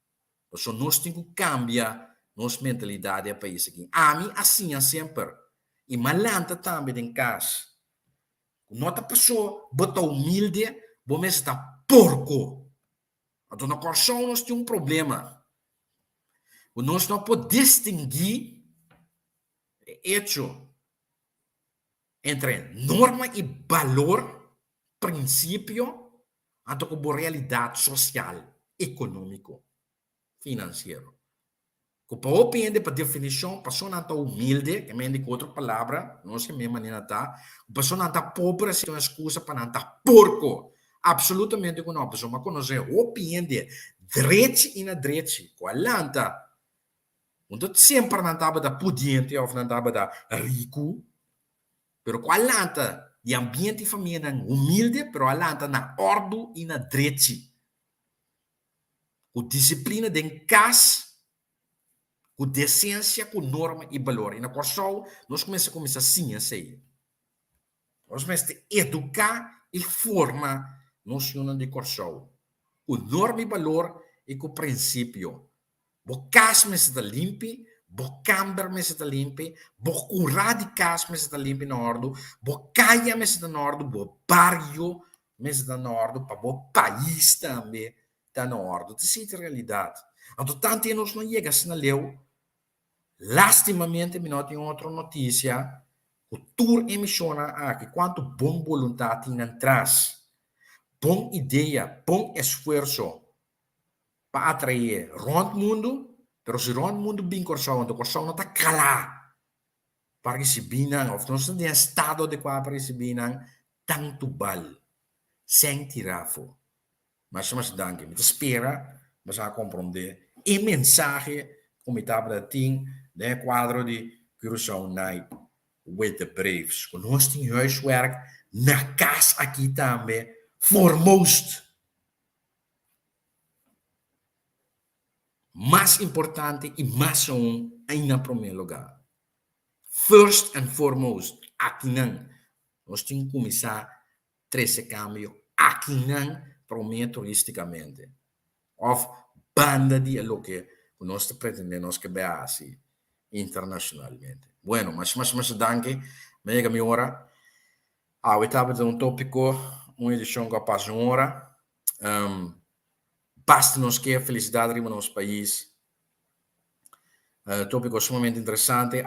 Então nós temos que cambiar nossa mentalidade do país aqui. A mim assim é sempre, e malanta também em casa, Nota pessoa, bota humilde, bom mês está porco. A dona Corção nós tem um problema. Nós não podemos distinguir hecho entre norma e valor, princípio, anto como realidade social, econômico, financeiro. Para opende para definição, pessoa não está humilde, que me indica outra palavra, não sei mesmo maneira tá. Pessoa não está pobre, se tem uma excusa para não estar porco. Absolutamente não, pessoa, mas quando você opende, direito e na direito, qual lanta? Onde sempre não estava da pudiente ou não estava da rico, pero qual lanta? E ambiente e família humilde, pero a lanta na ordem e na direito. Com disciplina de casa, com decência, com norma e valor. E na Corsol, nós começamos assim, assim. Nós começamos a educar e formar nos união de Corsol. Com norma e valor e com princípio. Bo casa me está limpo, bo câmara me está limpo, bo curá de casa me está limpo na ordem, bo caia me está na ordem, bo barrio me está na ordem, para bo país também está na ordem. Isso é a realidade. Então, tanto nós não chegamos na leu. Lastimamente, mi noti outra notícia. O tour emisiona que quanto bom vontade tem atrás, bom ideia, bom esforço para atrair rond mundo, pero se rond mundo bem corção não está calado para receber, ou não tem estado adequado para receber tanto bal, sem tirafo. Mas danke, me espera, mas a compreender e mensagem como estava tem de quadro de Curaçao Night with the Braves. Nós temos huiswerk na casa aqui também, foremost. Mais importante e mais em primeiro lugar. First and foremost, aqui não. Nós temos que começar a trazer câmbio aqui não, prometo turisticamente. Of banda de lo que nós pretendemos que vea assim internacionalmente. Bueno, mas danke, me chega minha hora. Eu estava de um tópico, uma edição que passa uma hora. Basta nos que felicidade no nosso país. Tópico sumamente interessante.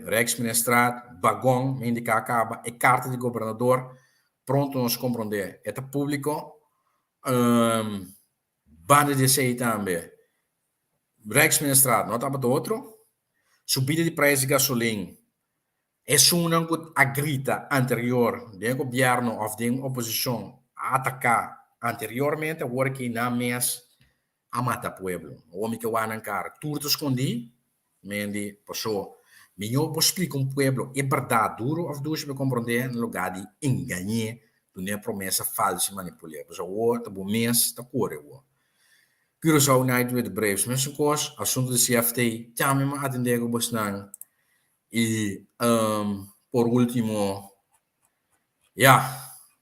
Rijksministraat, Bagong, me indica acaba, e carta de governador. Pronto nos compreender. É público. Banda de sei também. Rijksministraat, não estava do outro. Subida de preço de gasolina. É uma a grita anterior do governo ou da oposição a atacar anteriormente, agora que na mês a matar o povo. O homem que vai ancar tudo escondi, mendi, passou. Melhor vou explicar um povo, é verdade, duro ou duro, me compreender, no lugar de enganar, de uma promessa falsa e manipular. Mas o outro, o mês, está correndo. Curaçao Night with the Braves, mas coisa, assunto de CFT, também me atender com bastante. E, por último,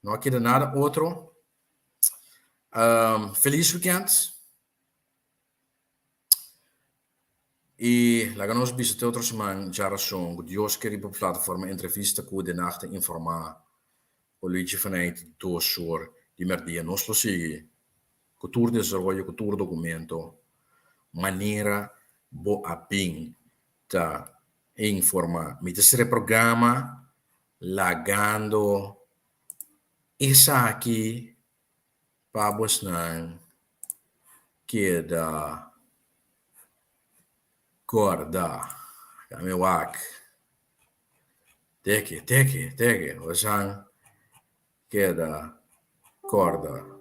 não queda nada outro. Feliz weekend. E lá nós visitamos outra semana, já razão, que Deus queria para a plataforma entrevista com de nacht informar o Luigi vanuit do soor de merdia. Nós lo sigue, cultura de desenvolvimento, cultura documento, maneira boa bem tá informar. Me desse programa lagando essa aqui para você que da corda kami wak teke você que da corda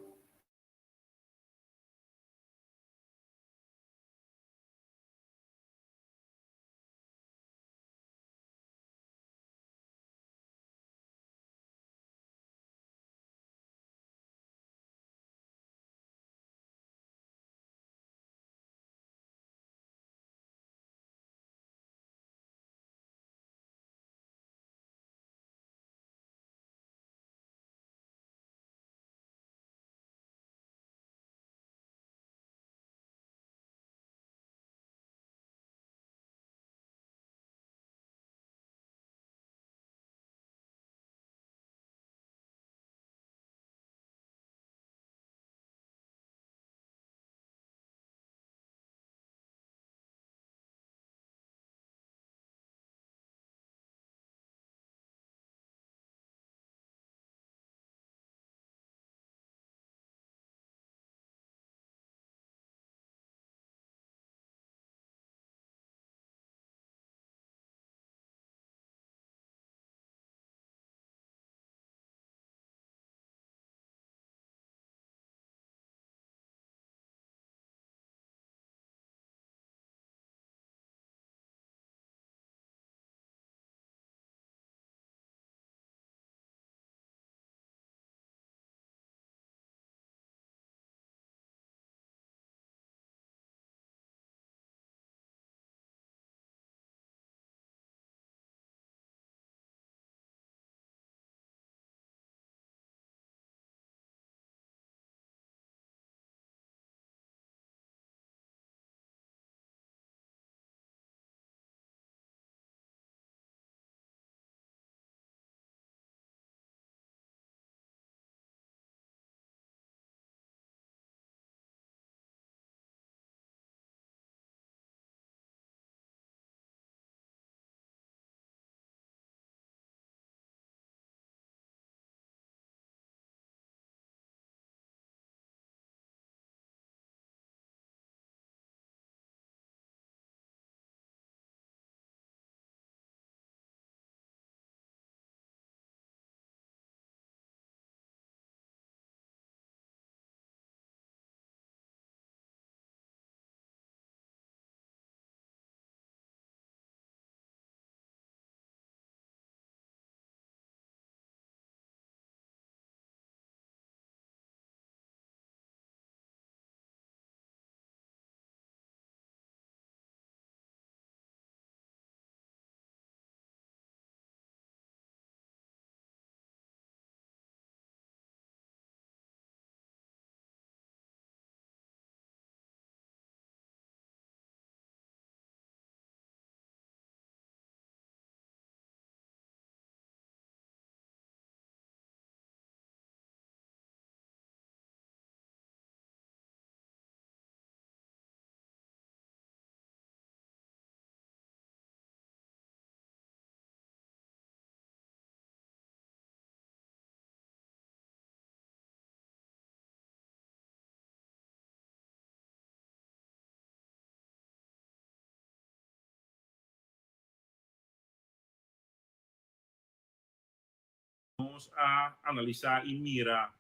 nos a analisar e mira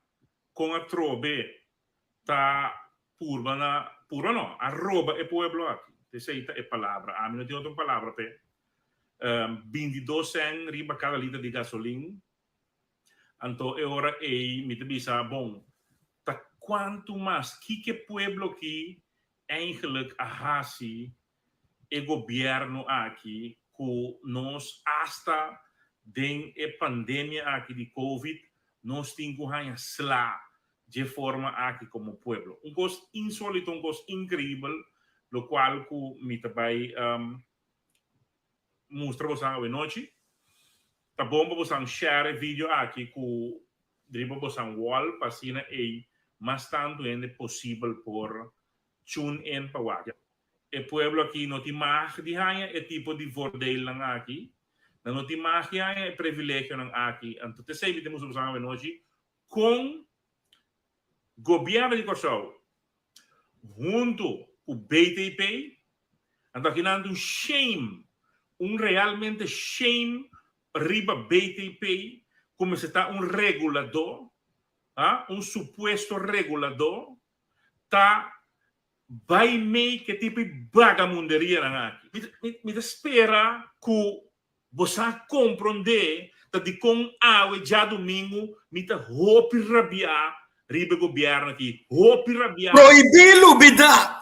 com a trobe tá purba no, arroba e pueblo aqui. Essa é palavra. A mim não tem outra palavra, pe. 22 cents riba cada litro de gasolina. Então, é hora me bisa, bom, tá quanto mais que pueblo que eigenlijk a hasi e governo aqui que nós hasta den a pandemia aqui de Covid nós temos que slá de forma aqui como pueblo. Coisa insólito, coisa incrível, lo qual que me também mostra você hoje noite. Tá bom para você share vídeo aqui que driba você wall passina e mas tanto é possível por tune in para o e pueblo aqui não tem mais de ganha é tipo de voordeel lang aqui não tem mais de ganha é privilégio lang aqui então te sei temos usando hoje com governo de Kosovo junto com o BTP então aqui não shame realmente shame riba BTP como se está regulador supuesto regulador tá vai meio que tipo vagabunderia aqui. Me espera que você compreender que com a já domingo me tá roupa rabiar riba governo aqui roupa rabiar Proibilo bida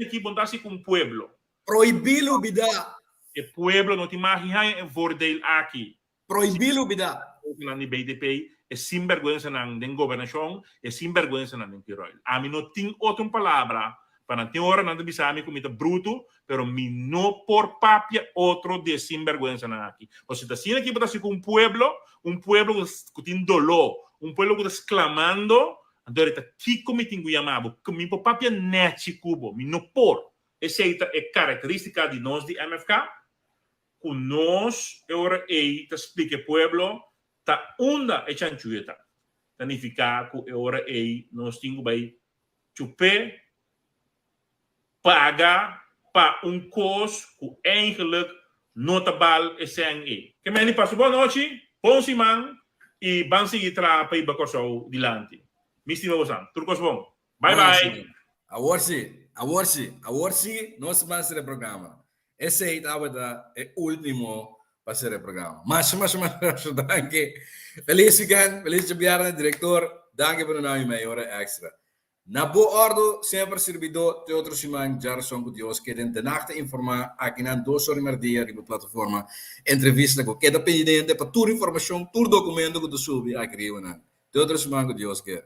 aqui bontar-se com o pueblo proibilo bida e pueblo não tem mais em voordeel aqui proibilo bida na BDP é sinvergüenza den governação é sinvergüenza den Tirol. A mim não tem outra palavra para ter hora não bisa me comida bruto, pero mi no por papia outro de sinvergüenza na aqui. Você está sendo aqui para com um pueblo que tem dolor, pueblo que está clamando, então está aqui como tenho chamado, que mi por papia net cubo, mi no por. Essa é característica de nós de MFK, que nós agora te explica pueblo ta onda e chanchueta. Significa que agora nós temos que chupe paga para custo que eigenlijk notabel é sem Que me passo boa noite, bom semana e vamos seguir para ir para o dilante. Me estima você, tudo bom. Bye bye. Awarsi, nós vamos fazer o programa. Esse é o último para ser o programa. Mas, danke. Feliz weekend, feliz verjaardag, diretor. Danke por não me hora extra. Na boa ordem, sempre servidor de outro semana, já são com Deus, que de nacht informar, aqui na 2 horas e meia, na plataforma, entrevista com cada pendente, para toda informação, todo documento que tu subi, aqui, de outro semana com Deus, que